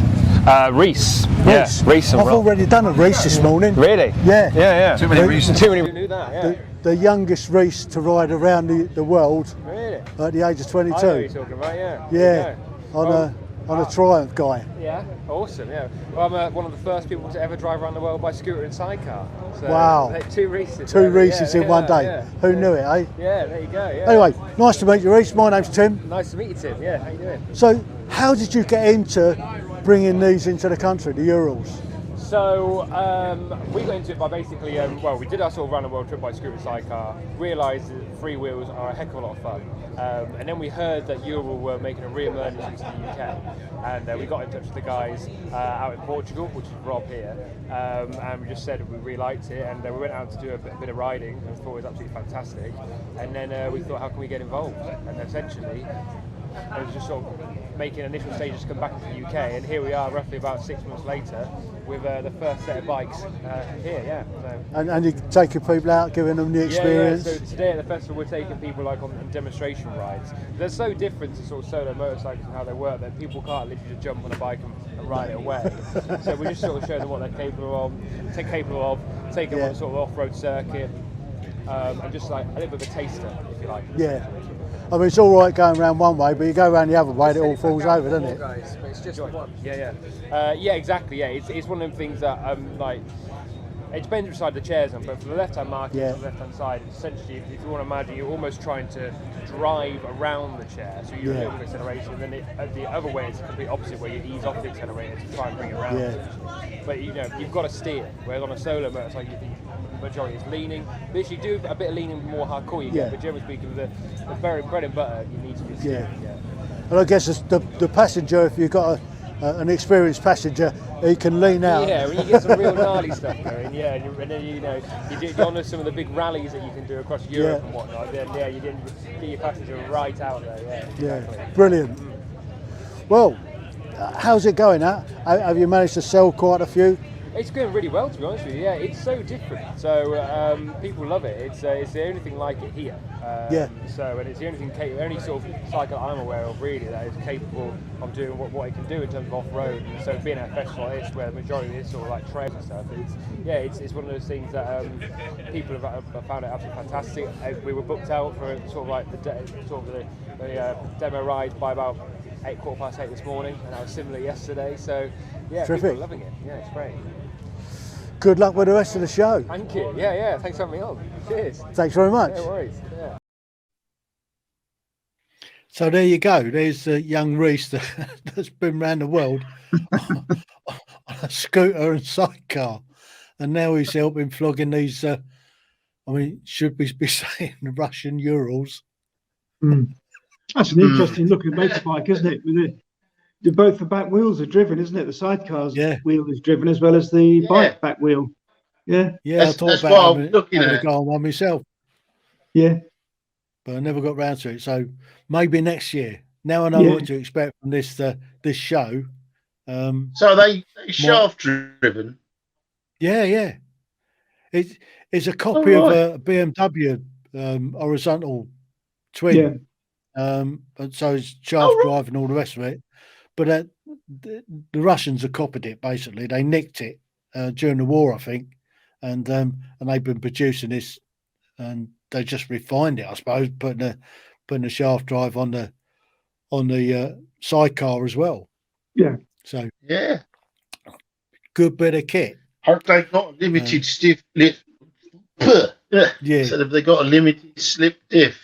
Reese. Yeah, Reese. I've already done a race this morning. Really? Yeah. Too many Reese. Too many. Knew that. Yeah. The youngest Reese to ride around the world. Really? At the age of 22. I know what you're talking about. Yeah. Yeah. On a Triumph guy. Yeah. Awesome. Yeah. Well, I'm one of the first people to ever drive around the world by scooter and sidecar. So, wow. Two Reeses. Two Reeses in one day. Yeah. Who knew it, eh? Yeah. There you go. Yeah. Anyway, nice to meet you, Reese. My name's Tim. Nice to meet you, Tim. Yeah. How you doing? So, how did you get into bringing these into the country, the Urals? So we got into it by basically, we did our sort of round the world trip by scooter and sidecar, realised that free wheels are a heck of a lot of fun. And then we heard that Ural were making a re-emergence into the UK. And we got in touch with the guys out in Portugal, which is Rob here. And we just said we really liked it. And we went out to do a bit of riding and thought it was absolutely fantastic. And then we thought, how can we get involved? And essentially, it was just sort of making initial stages to come back into the UK, and here we are roughly about 6 months later with the first set of bikes here, yeah. So. And you're taking people out, giving them the experience? Yeah. So today at the festival we're taking people like on demonstration rides. They're so different to sort of solo motorcycles and how they work that people can't literally just jump on a bike and ride it away. So we just sort of show them what they're capable of, take them on a sort of off-road circuit, and just like a little bit of a taster, if you like. Yeah. I mean, it's all right going around one way, but you go around the other way, it all falls over, doesn't it? It's just one. Yeah, exactly. Yeah, it's one of them things that like. It depends which side the chair's on, but for the left-hand market, for the left-hand side, essentially, if you want to imagine, you're almost trying to drive around the chair, so you're a little bit of acceleration, and then the other way is the complete opposite, where you ease off the accelerator to try and bring it around. But you've got to steer, whereas on a solo motorcycle, the majority is leaning. But if you do a bit of leaning, more hardcore you get, but generally speaking, the very bread and butter, you need to be steering. And I guess the passenger, if you've got an experienced passenger, he can lean out. Yeah, when you get some real gnarly stuff going, and then you do on some of the big rallies that you can do across Europe and whatnot, then you get your passenger right out there. Exactly. Brilliant. Well, how's it going? Have you managed to sell quite a few? It's going really well, to be honest with you. Yeah, it's so different. So people love it. It's the only thing like it here. So, and it's the only sort of cycle I'm aware of really that is capable of doing what it can do in terms of off-road. And so being at a festival like this, where the majority is sort of like trails and stuff, it's one of those things that people have found it absolutely fantastic. We were booked out for sort of like the demo ride by about 8:15 this morning, and that was similar yesterday. So Terrific. People are loving it. Yeah, it's great. Good luck with the rest of the show. Thank you. Yeah. Thanks for having me on. Cheers. Thanks very much. No worries. Yeah. So there you go. There's a young Reese that's been around the world on a scooter and sidecar, and now he's helping flogging these. Should we be saying the Russian Urals? That's an interesting looking motorbike, isn't it? Both the back wheels are driven, isn't it? The sidecar's wheel is driven as well as the bike back wheel. Yeah. I thought about having a go on one myself. Yeah. But I never got round to it. So maybe next year. Now I know what to expect from this show. So they shaft driven? Yeah. It's a copy of a BMW horizontal twin. And so it's shaft drive and all the rest of it. But the Russians have copied it, basically. They nicked it during the war, I think. And they've been producing this, and they just refined it, I suppose, putting putting the shaft drive on the sidecar as well. Yeah. So yeah. Good bit of kit. Hope they got a limited stiff lift. Yeah. So have they got a limited slip diff?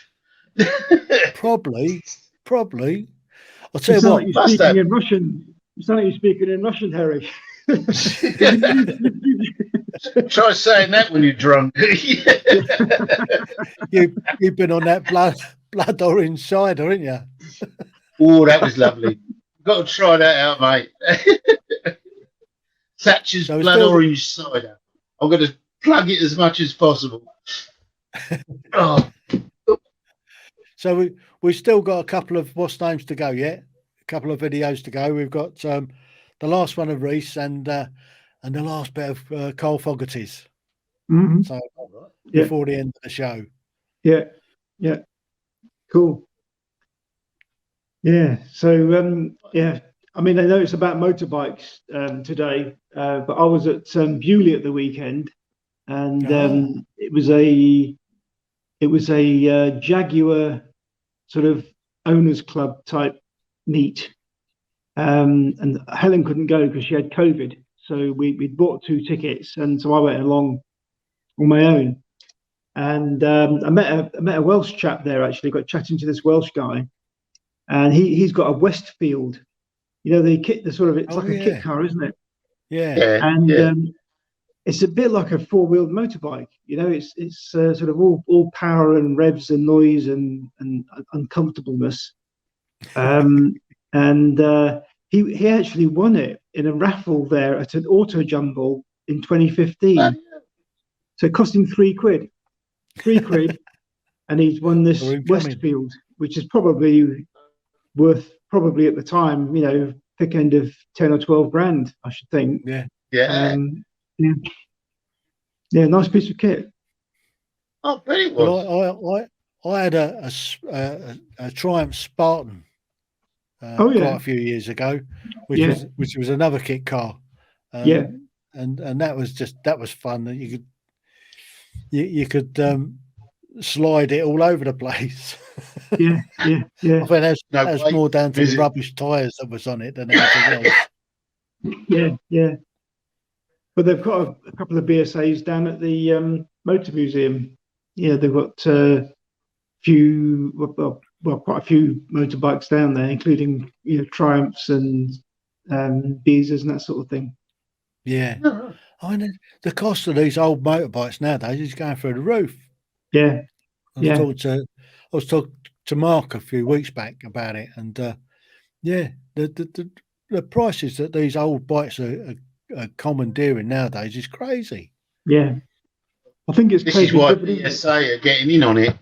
Probably. I'll tell You you sound what. like you're speaking in Russian. You sound like you're speaking in Russian, Harry. Try saying that when you're drunk. You've been on that blood orange cider, haven't you? Oh, that was lovely. Got to try that out, mate. Thatcher's blood orange cider. I'm going to plug it as much as possible. Oh. So we've still got a couple of what's names to go yet. A couple of videos to go. We've got the last one of Reese and the last bit of Cole Fogarty's. Mm-hmm. So before the end of the show. Yeah. Cool. Yeah. So I mean, I know it's about motorbikes today, but I was at Bewley at the weekend, and it was a Jaguar sort of owners club type meet, and Helen couldn't go because she had COVID, so we bought 2 tickets, and so I went along on my own, and I met a Welsh chap there. Actually, got chatting to this Welsh guy, and he's got a Westfield. You know, it's like a kit car, isn't it? Yeah. And it's a bit like a 4-wheeled motorbike. You know, it's sort of all power and revs and noise and uncomfortableness. He actually won it in a raffle there at an auto jumble in 2015. So it cost him £3. £3, and he's won this Westfield, which is probably worth at the time, you know, thick end of 10 or 12 grand, I should think. Yeah. Nice piece of kit. Oh, very well. Well, I had a Triumph Spartan quite a few years ago, which was another kit car. And that was fun. That you could slide it all over the place. Yeah. I think that's more down to the rubbish tyres that was on it than anything else. Yeah. But they've got a couple of BSAs down at the Motor Museum. Yeah, they've got quite a few motorbikes down there, including Triumphs and Beezers and that sort of thing. Yeah. I mean, the cost of these old motorbikes nowadays is going through the roof. Yeah. I was talking to Mark a few weeks back about it, and the prices that these old bikes are commandeering nowadays is crazy. Yeah, I think this is why BSA are getting in on it.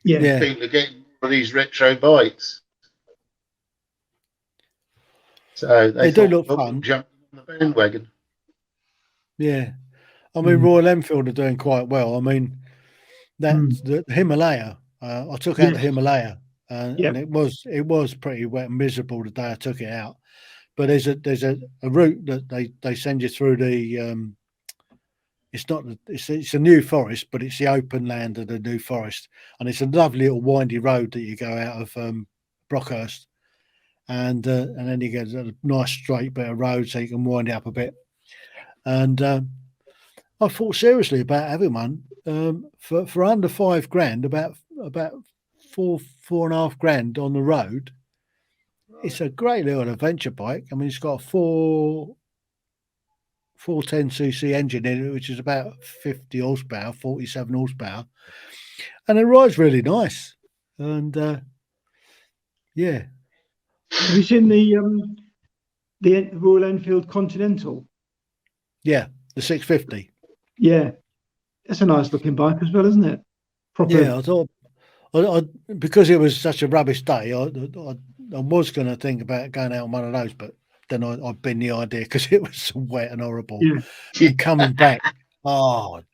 Yeah. People are getting one of these retro bikes, so they do look fun. Jump on the bandwagon. Yeah, I mean Royal Enfield are doing quite well. I mean the Himalaya. I took out the Himalaya, and it was pretty wet and miserable the day I took it out. But there's a route that they send you through the it's a New Forest, but it's the open land of the New Forest, and it's a lovely little windy road that you go out of Brockhurst, and then you get a nice straight bit of road so you can wind it up a bit. And I thought seriously about having one for under £5,000, about 4.5 grand on the road. It's a great little adventure bike. I mean, it's got a 410cc engine in it, which is about 50 horsepower, 47 horsepower, and it rides really nice. And have you seen the Royal Enfield Continental? Yeah, the 650. Yeah, that's a nice looking bike as well, isn't it? Proper. Yeah, I thought because it was such a rubbish day, I was going to think about going out on one of those, but then I binned the idea because it was so wet and horrible. Yeah. And coming back down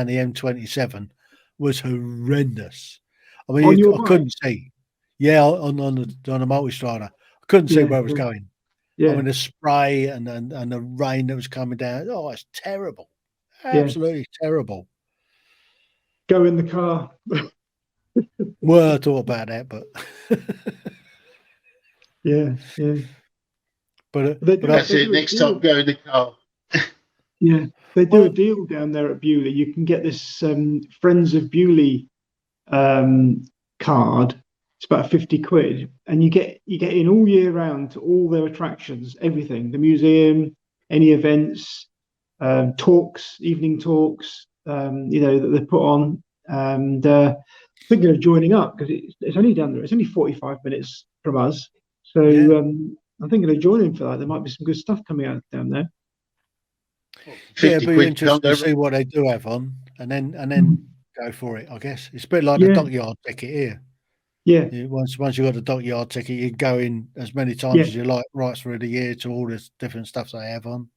the M27 was horrendous. I mean, I couldn't see. Yeah, on the multi-strider, I couldn't see where it was going. Yeah. I mean, the spray and the rain that was coming down. Oh, it's terrible. Absolutely terrible. Go in the car. Well, I thought about that, but yeah. but That's it. Next time, go in the car. Yeah, they do a deal down there at Beaulieu. You can get this Friends of Beaulieu card. It's about 50 quid, and you get in all year round to all their attractions, everything, the museum, any events, talks, evening talks, that they put on. And thinking of joining up because it's only down there. It's only 45 minutes from us, so I'm thinking of joining for that. There might be some good stuff coming out down there. Yeah, it'd be interesting to see what they do have on, and then go for it. I guess it's a bit like the dockyard ticket here. Yeah. Once you got the dockyard ticket, you can go in as many times as you like, right through the year, to all this different stuff they have on.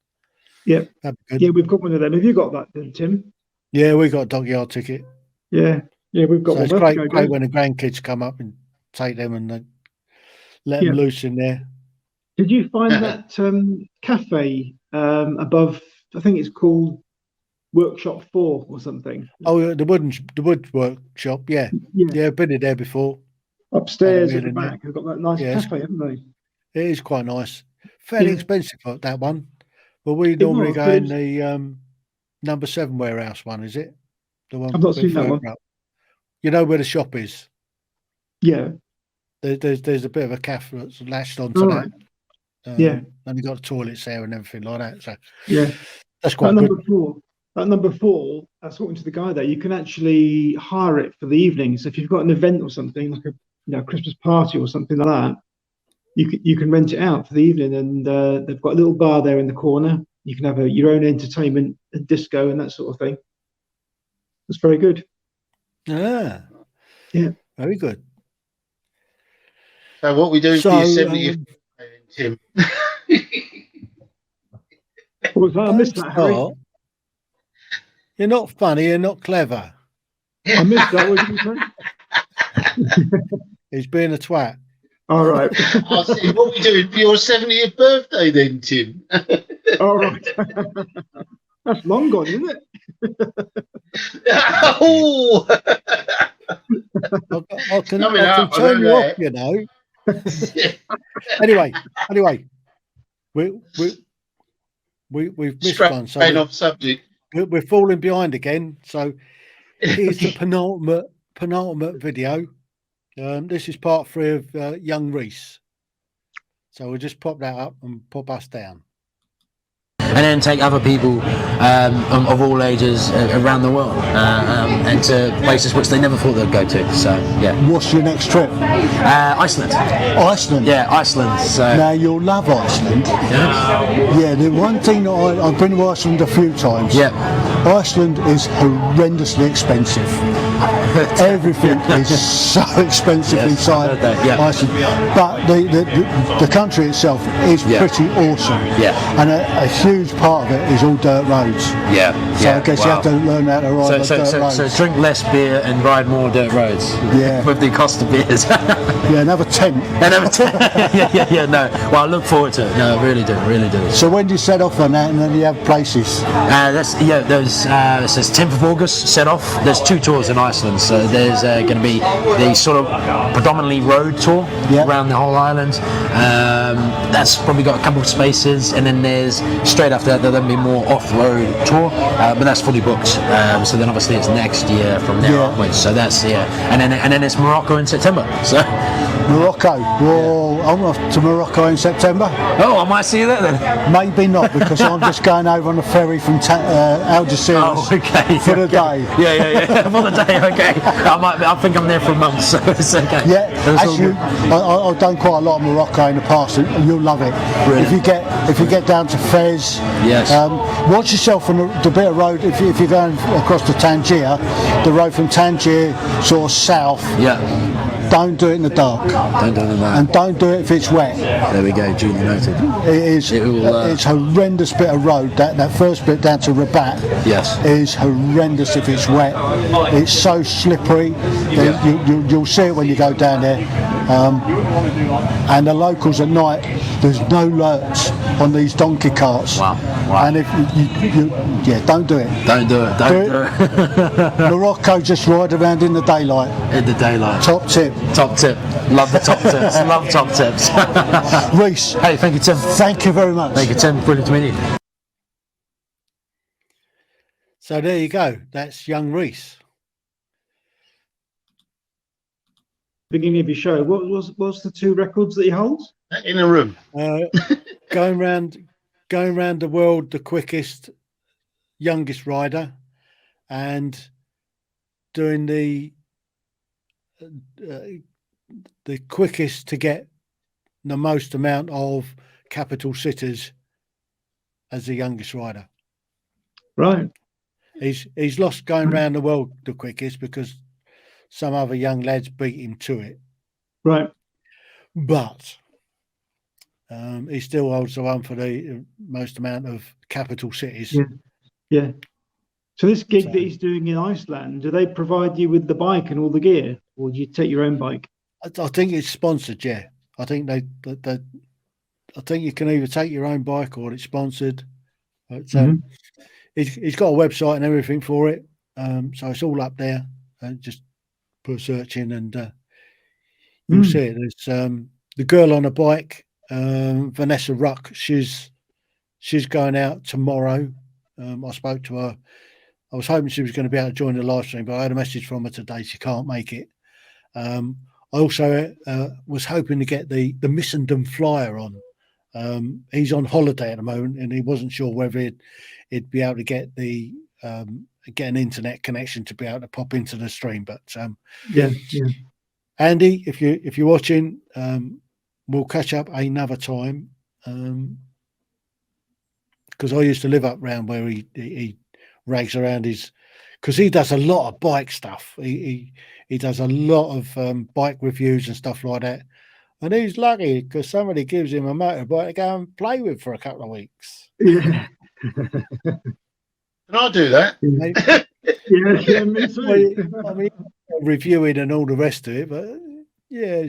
Yeah. Yeah, we've got one of them. Have you got that then, Tim? Yeah, we got a dockyard ticket. Yeah, we've got one. It's great when the grandkids come up and take them and let them loose in there. Did you find that cafe above? I think it's called Workshop 4 or something. Oh, the wood workshop. Yeah. I've been in there before. Upstairs at the back, they've got that nice cafe, haven't they? It is quite nice. Fairly expensive for that one, but we normally go in the number 7 warehouse one. Is it the one? I've not seen that one. You know where the shop is? Yeah. There's a bit of a cafe that's latched onto that. Yeah. And you got toilets there and everything like that. So yeah, that's quite good. That number 4, I was talking to the guy there. You can actually hire it for the evening. So if you've got an event or something like a Christmas party or something like that, you can rent it out for the evening. And they've got a little bar there in the corner. You can have your own entertainment and disco and that sort of thing. It's very good. Yeah, very good. So what we doing for your 70th, Tim? What was that? I missed that, Harry. You're not funny. You're not clever. I missed that. What did you say? He's being a twat. All right. I see. What are we doing for your 70th birthday then, Tim? All right. That's long gone, isn't it? Oh! I can turn you off, you know. Anyway, we've missed one. So off subject. We're falling behind again. So here's the penultimate video. This is part 3 of Young Reese. So we'll just pop that up and pop us down. And then take other people of all ages around the world and to places which they never thought they'd go to. So yeah. What's your next trip? Iceland. Iceland. Yeah, Iceland. So now you'll love Iceland. Yeah. The one thing that I've been to Iceland a few times. Yeah. Iceland is horrendously expensive. Everything is so expensive inside Iceland, but the country itself is pretty awesome. Yeah. And a huge part of it is all dirt roads. So I guess you have to learn how to ride on dirt roads. So drink less beer and ride more dirt roads. Yeah. With the cost of beers. Another tent. Yeah. No. Well, I look forward to it. No, I really do. So when do you set off on that, and then you have places? It says 10th of August set off. There's 2 tours in Iceland. So there's going to be the sort of predominantly road tour around the whole island. That's probably got a couple of spaces, and then there's straight after that there'll be more off-road tour, but that's fully booked. So then obviously it's next year from there onwards. So that's and then it's Morocco in September. So Morocco. Whoa, I'm off to Morocco in September. Oh, I might see you there then. Maybe not, because I'm just going over on a ferry from Algeciras for the day. Yeah, for the day. Okay. I think I'm there for a month, so it's okay. Yeah, actually, I've done quite a lot of Morocco in the past, and you'll love it. Brilliant. If you get down to Fez, watch yourself on the bit of road. If you're going across to Tangier, the road from Tangier sort of south. Yeah. Don't do it in the dark. Don't do it in the dark. And don't do it if it's wet. There we go, duly noted. It's a horrendous bit of road. That first bit down to Rabat is horrendous if it's wet. It's so slippery. You'll see it when you go down there. And the locals at night, there's no lurch on these donkey carts. Wow. And if you don't do it. Don't do it. Morocco, just ride around in the daylight. Top tip. Love the top tips. Love top tips. Reese. Hey, thank you, Tim. Thank you very much. Thank you, Tim. Brilliant to meet you. So there you go. That's young Reese. Beginning of your show, what's the 2 records that he holds? In a room. Going round the world, the quickest, youngest rider, and doing the quickest to get the most amount of capital cities as the youngest rider. Right. He's lost going round the world the quickest because some other young lads beat him to it. Right. But he still holds the one for the most amount of capital cities. Yeah. So this gig that he's doing in Iceland, do they provide you with the bike and all the gear, or do you take your own bike? I think it's sponsored. Yeah, I think I think you can either take your own bike or it's sponsored. But he's got a website and everything for it, so it's all up there. Just put a search in and you'll see it. There's the girl on a bike, Vanessa Ruck. She's going out tomorrow. I spoke to her. I was hoping she was going to be able to join the live stream, but I had a message from her today. She can't make it. I also was hoping to get the Missenden flyer on. He's on holiday at the moment, and he wasn't sure whether he'd be able to get get an internet connection to be able to pop into the stream. But yeah. Andy, if you're watching, we'll catch up another time. Because I used to live up round where he rags around because he does a lot of bike stuff. He does a lot of bike reviews and stuff like that. And he's lucky because somebody gives him a motorbike to go and play with for a couple of weeks. Yeah. Can I do that? Yeah, me too. I mean, reviewing and all the rest of it, but yeah,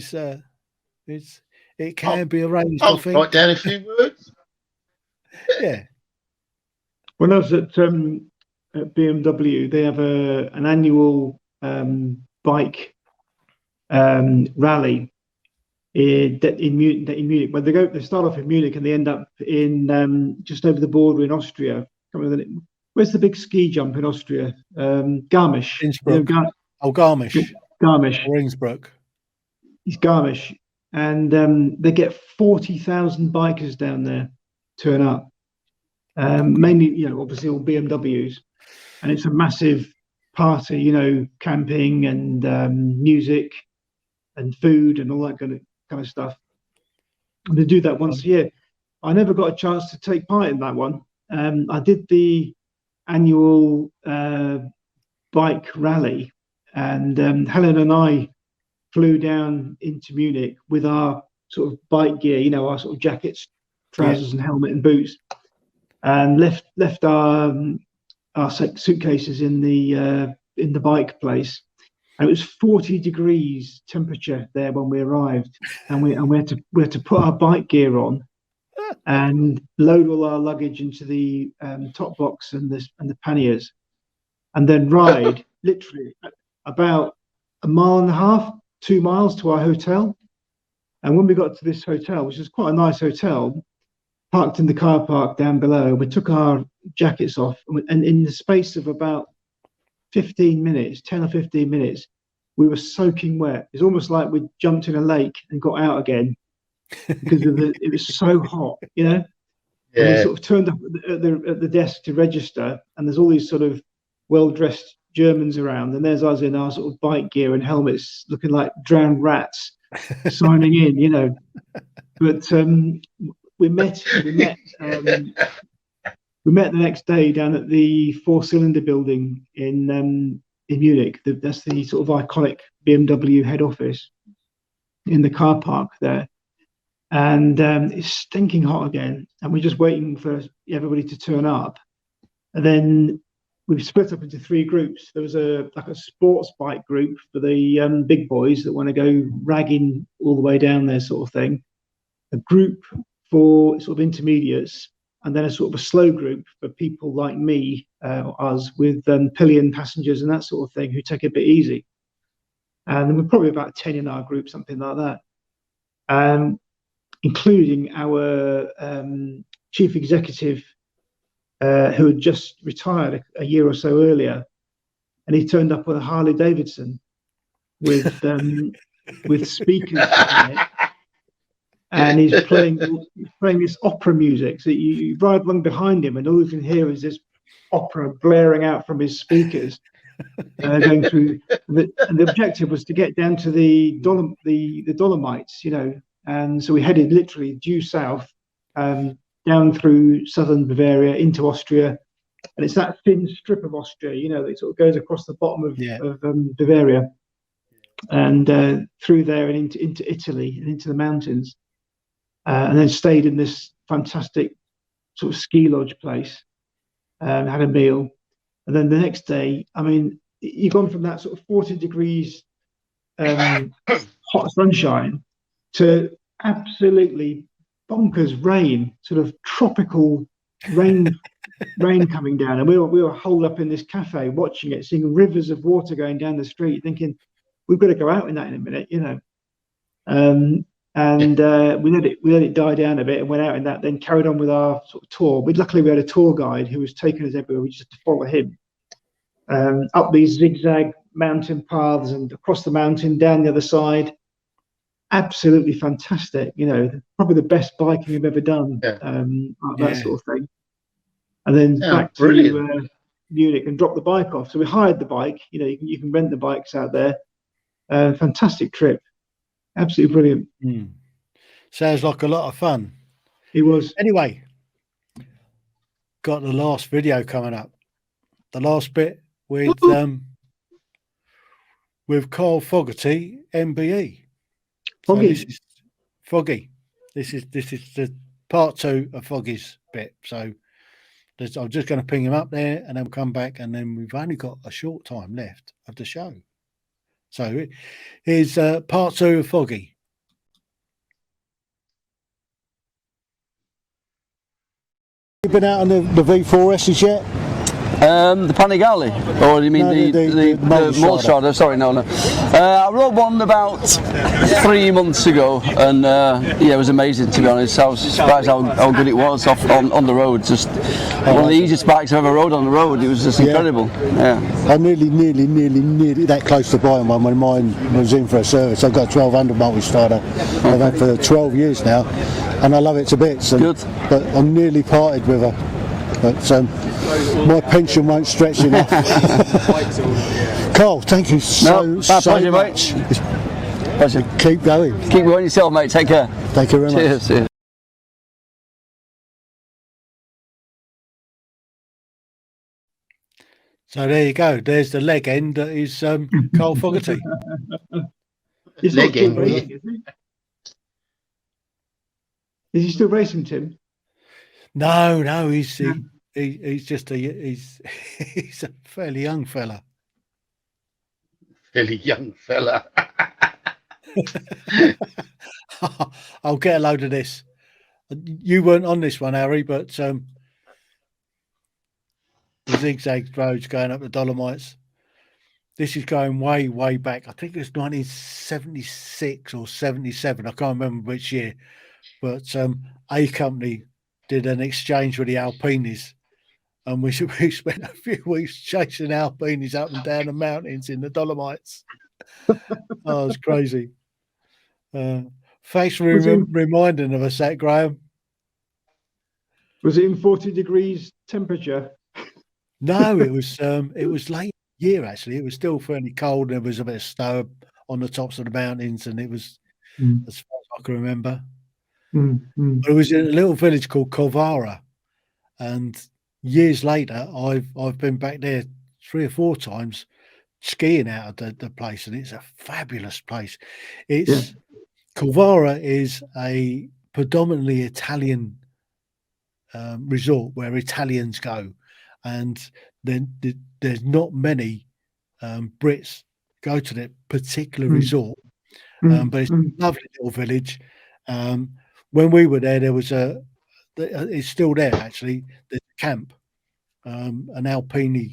it can be arranged. I'll write down a few words. Yeah. When I was at BMW, they have an annual bike rally in Munich. But they start off in Munich and they end up in just over the border in Austria. I can't remember the name. Where's the big ski jump in Austria? Garmisch. Innsbruck. Garmisch. Garmisch. Or Innsbruck. It's Garmisch. And they get 40,000 bikers down there turn up. Mainly, obviously all BMWs. And it's a massive party, camping and music and food and all that kind of stuff. And they do that once a year. I never got a chance to take part in that one. I did the annual bike rally, and Helen and I flew down into Munich with our sort of bike gear, our sort of jackets, trousers, and helmet and boots, and left our suitcases in the bike place. And it was 40 degrees temperature there when we arrived, and we had to put our bike gear on and load all our luggage into the top box and the panniers, and then ride literally about 1.5 miles, 2 miles to our hotel. And when we got to this hotel, which is quite a nice hotel, parked in the car park down below, we took our jackets off, and in the space of about 10 or 15 minutes, we were soaking wet. It's almost like we jumped in a lake and got out again because it was so hot, Yeah. And we sort of turned up at the desk to register, and there's all these sort of well-dressed Germans around, and there's us in our sort of bike gear and helmets, looking like drowned rats, signing in, But we met the next day down at the four-cylinder building in Munich. That's the sort of iconic BMW head office in the car park there. And it's stinking hot again. And we're just waiting for everybody to turn up. And then we've split up into 3 groups. There was a sports bike group for the big boys that want to go ragging all the way down there, sort of thing. A group for sort of intermediates, and then a sort of a slow group for people like me, us, with pillion passengers and that sort of thing, who take it a bit easy. And we're probably about 10 in our group, something like that, including our chief executive, who had just retired a year or so earlier, and he turned up with a Harley Davidson with speakers on it, and he's playing this opera music. So you ride along behind him, and all you can hear is this opera blaring out from his speakers, going through. And the objective was to get down to the Dolomites, you know. And so we headed literally due south, down through southern Bavaria into Austria, and it's that thin strip of Austria, you know, that sort of goes across the bottom of Bavaria, and through there and into Italy and into the mountains, and then stayed in this fantastic sort of ski lodge place, had a meal, and then the next day, I mean, you've gone from that sort of 40 degrees hot sunshine to absolutely bonkers rain, sort of tropical rain coming down, and we were holed up in this cafe watching it, seeing rivers of water going down the street, thinking we've got to go out in that in a minute, you know. We let it die down a bit and went out in that, then carried on with our sort of tour. Luckily we had a tour guide who was taking us everywhere. We just had to follow him up these zigzag mountain paths and across the mountain, down the other side. Absolutely fantastic, you know, probably the best biking I've ever done, that sort of thing. And then back to Munich and dropped the bike off. So we hired the bike, you know, you can rent the bikes out there. Fantastic trip, absolutely brilliant. Sounds like a lot of fun. It was. Anyway, got the last video coming up, the last bit with Carl Fogarty, MBE. Foggy. So this is Foggy. This is the part 2 of Foggy's bit. So I'm just going to ping him up there, and then we'll come back, and then we've only got a short time left of the show. So here's part 2 of Foggy. You been out on the V4Ss yet? The Panigale, or you mean the Multistrider? Sorry, no. I rode one about 3 months ago, and it was amazing, to be honest. I was surprised how good it was on the road. Just one of the easiest bikes I've ever rode on the road. It was just incredible. Yeah. I'm nearly that close to buying one when mine was in for a service. I've got a 1200 Multistrider. I've had for 12 years now, and I love it to bits. Good. But I'm nearly parted with her. But my pension won't stretch enough. Carl, thank you so pleasure, much. Mate. Pleasure. Keep going. Keep going yourself, mate. Take care. Thank you very much. Cheers. So there you go. There's the leg end that is Carl Fogarty. Leg end. Is he still racing, Tim? No, he's just he's a fairly young fella. Fairly young fella. I'll get a load of this. You weren't on this one, Harry, but the zigzag roads going up the Dolomites. This is going way, way back. I think it was 1976 or 77. I can't remember which year, but A company did an exchange with the Alpinis, and we spent a few weeks chasing Alpinis up and down the mountains in the Dolomites. Oh, it's crazy. Thanks for reminding of us that, Graham. Was it in 40 degrees temperature? No, it was late year actually. It was still fairly cold. There was a bit of snow on the tops of the mountains, and it was as far as I can remember. But it was in a little village called Corvara, and years later I've been back there 3 or 4 times skiing out of the place, and it's a fabulous place. Corvara is a predominantly Italian resort where Italians go, and then there's not many Brits go to that particular resort, but it's a lovely little village. when we were there was it's still there actually. There's a camp, an Alpini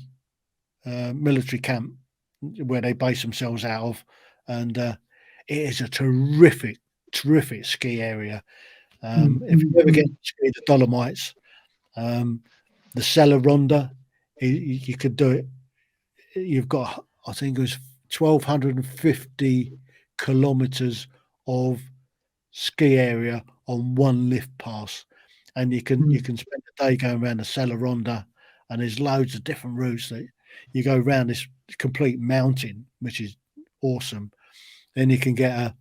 military camp where they base themselves out of, and it is a terrific ski area. If you ever get to ski the Dolomites, the Sella Ronda, you could do it. You've got, I think it was 1,250 kilometers of ski area on one lift pass, and you can spend a day going around the Sella Ronda, and there's loads of different routes that you go around this complete mountain, which is awesome. Then you can get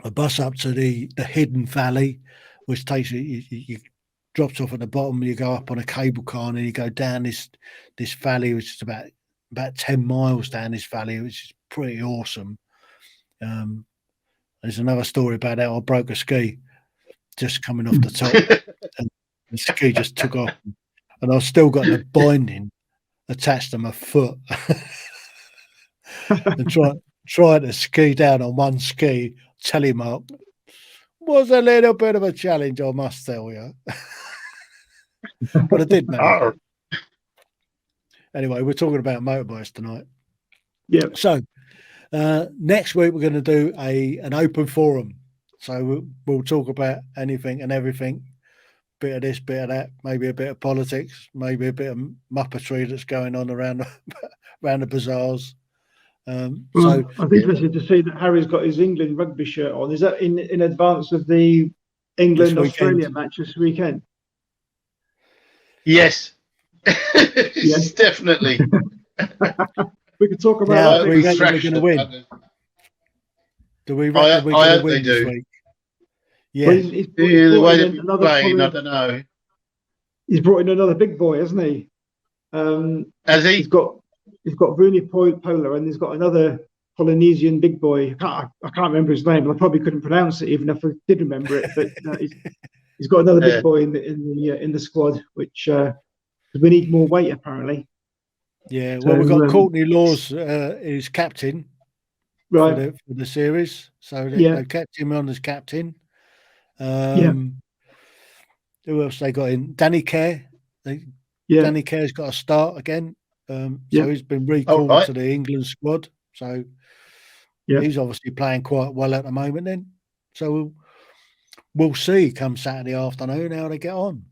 a bus up to the hidden valley, which takes you drops off at the bottom. You go up on a cable car and you go down this valley, which is about 10 miles down this valley, which is pretty awesome. There's another story about how I broke a ski just coming off the top, and the ski just took off, and I've still got the binding attached to my foot. And trying to ski down on one ski, telemark, was a little bit of a challenge, I must tell you. But I did manage. Anyway, we're talking about motorbikes tonight. Yeah. So next week we're going to do an open forum. So we'll talk about anything and everything. Bit of this, bit of that, maybe a bit of politics, maybe a bit of muppetry that's going on around the bazaars. So I was interested to see that Harry's got his England rugby shirt on. Is that in advance of the England-Australia match this weekend? Yes. Yes, definitely. We could talk about that. We reckon we're going to win. Do we reckon we're going to win this week? Yeah. Well, the way that we're playing, I don't know. He's brought in another big boy, hasn't he? Has he? He's got Bruni Polar, and he's got another Polynesian big boy. I can't remember his name, but I probably couldn't pronounce it even if I did remember it. But he's got another big boy in the squad, which we need more weight apparently. Yeah, well, we've got Courtney Laws is captain, right, for the series, so they kept him on as captain. Who else they got in? Danny Kerr. Danny Kerr's got a start again. So he's been recalled to the England squad. So he's obviously playing quite well at the moment then. So we'll see come Saturday afternoon how they get on.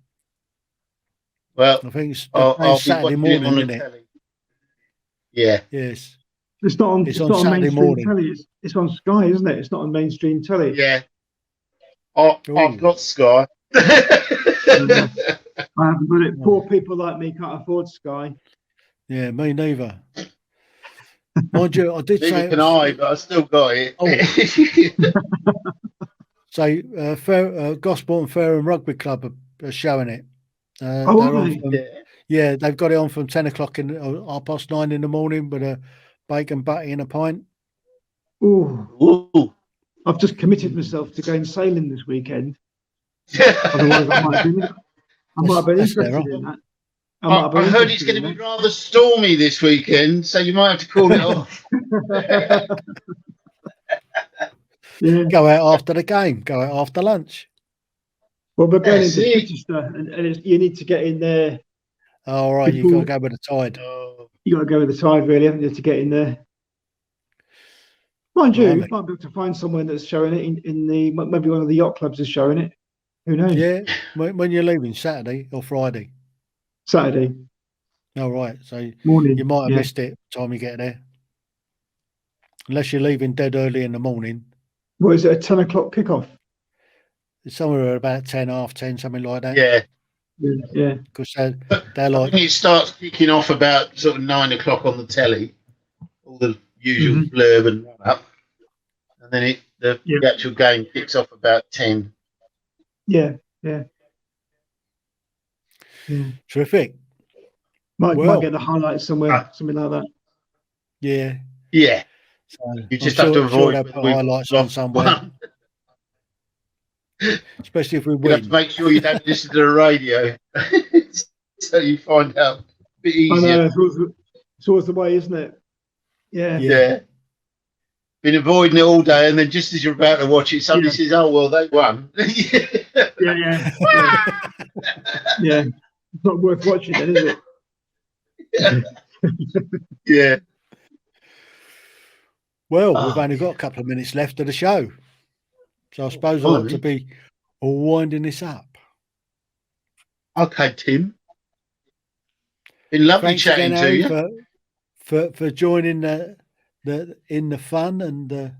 Well, I think it's I'll Saturday morning, isn't it? Yeah. Yes. It's not on Saturday mainstream morning. telly. It's on Sky, isn't it? It's not on mainstream telly. Yeah. I've got Sky. I haven't got it. Poor people like me can't afford Sky. Yeah, me neither. Mind you, I did Neither say. Can I, but I still got it. So, Gosport and Fareham Rugby Club are showing it. They've got it on from 10 o'clock in 9:30 in the morning with a bacon butty and a pint. Ooh. I've just committed myself to going sailing this weekend. Otherwise, I might be interested in that. I heard it's going to be rather stormy this weekend, so you might have to call it off. Go out after the game. Go out after lunch. Well, we're going into Chichester, and you need to get in there. All right, you've got to go with the tide. You got to go with the tide, really, haven't you, to get in there? Mind you, you might be able to find someone that's showing it in the maybe one of the yacht clubs is showing it. Who knows? Yeah, when you're leaving, Saturday or Friday? Saturday. All right, so morning. You might have missed it by the time you get there, unless you're leaving dead early in the morning. What is it? A 10 o'clock kickoff? It's somewhere about 10, half 10, something like that. Yeah. Because they're like. I think it starts kicking off about sort of 9 o'clock on the telly, all the usual blurb and run up, and then the actual game kicks off about 10. Yeah. Terrific. Might get the highlights somewhere, something like that. Yeah. So you just have to avoid highlights on somewhere. Especially if we win. You have to make sure you don't listen to the radio, so you find out a bit easier. I know, it's always the way, isn't it? Yeah. Bit been avoiding it all day, and then just as you're about to watch it, somebody says, "Oh well, they won." Yeah. It's not worth watching, then, is it? Yeah. Well, we've only got a couple of minutes left of the show, so I suppose I ought to be winding this up. Okay, Tim. Been lovely Thanks chatting again, to Harry, you. for joining in the fun and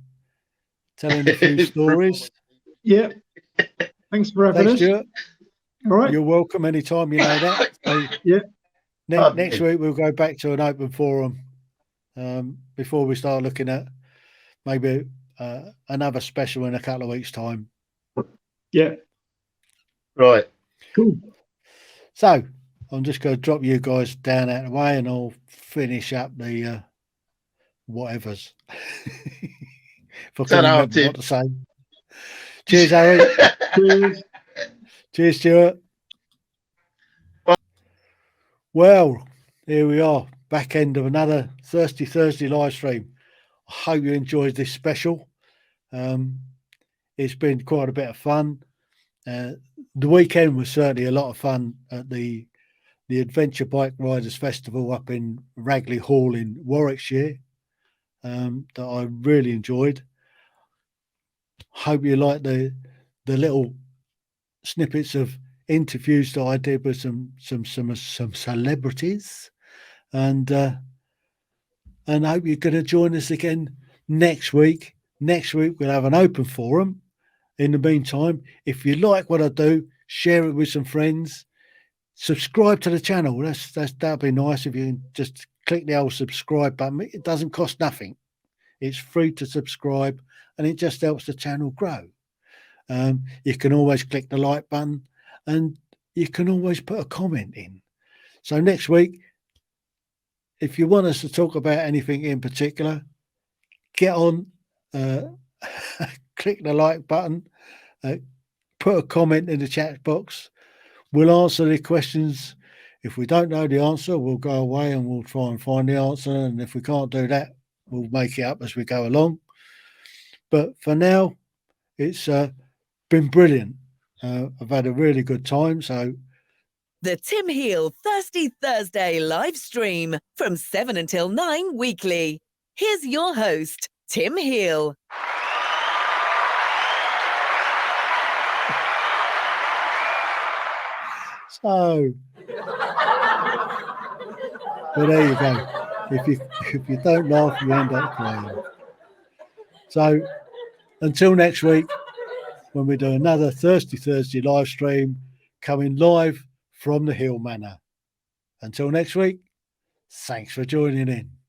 telling a few stories. Yeah. Thanks for having us. Stuart. All right. You're welcome anytime, you know that. So yeah. Next week we'll go back to an open forum before we start looking at maybe another special in a couple of weeks' time. Yeah. Right. Cool. So I'm just going to drop you guys down out of the way and I'll finish up the whatevers. If I can remember what to say. Cheers, Harry. Cheers. Cheers, Stuart. Well, here we are, back end of another Thirsty Thursday live stream. I hope you enjoyed this special. It's been quite a bit of fun. The weekend was certainly a lot of fun at the Adventure Bike Riders Festival up in Ragley Hall in Warwickshire that I really enjoyed. Hope you like the little snippets of interviews that I did with some celebrities, and I hope you're going to join us again next week. Next week we'll have an open forum. In the meantime, if you like what I do, share it with some friends. Subscribe to the channel. That'd be nice if you can just click the old subscribe button. It doesn't cost nothing. It's free to subscribe, and it just helps the channel grow. You can always click the like button, and you can always put a comment in. So next week, if you want us to talk about anything in particular, get on, click the like button, put a comment in the chat box. We'll answer the questions. If we don't know the answer, we'll go away and we'll try and find the answer. And if we can't do that, we'll make it up as we go along. But for now, it's been brilliant. I've had a really good time. So the Tim Heale Thirsty Thursday live stream from 7 until 9 weekly. Here's your host, Tim Heale. So, but there you go. If you don't laugh, you end up crying. So, until next week, when we do another Thirsty Thursday live stream, coming live from the Heale Manor. Until next week, thanks for joining in.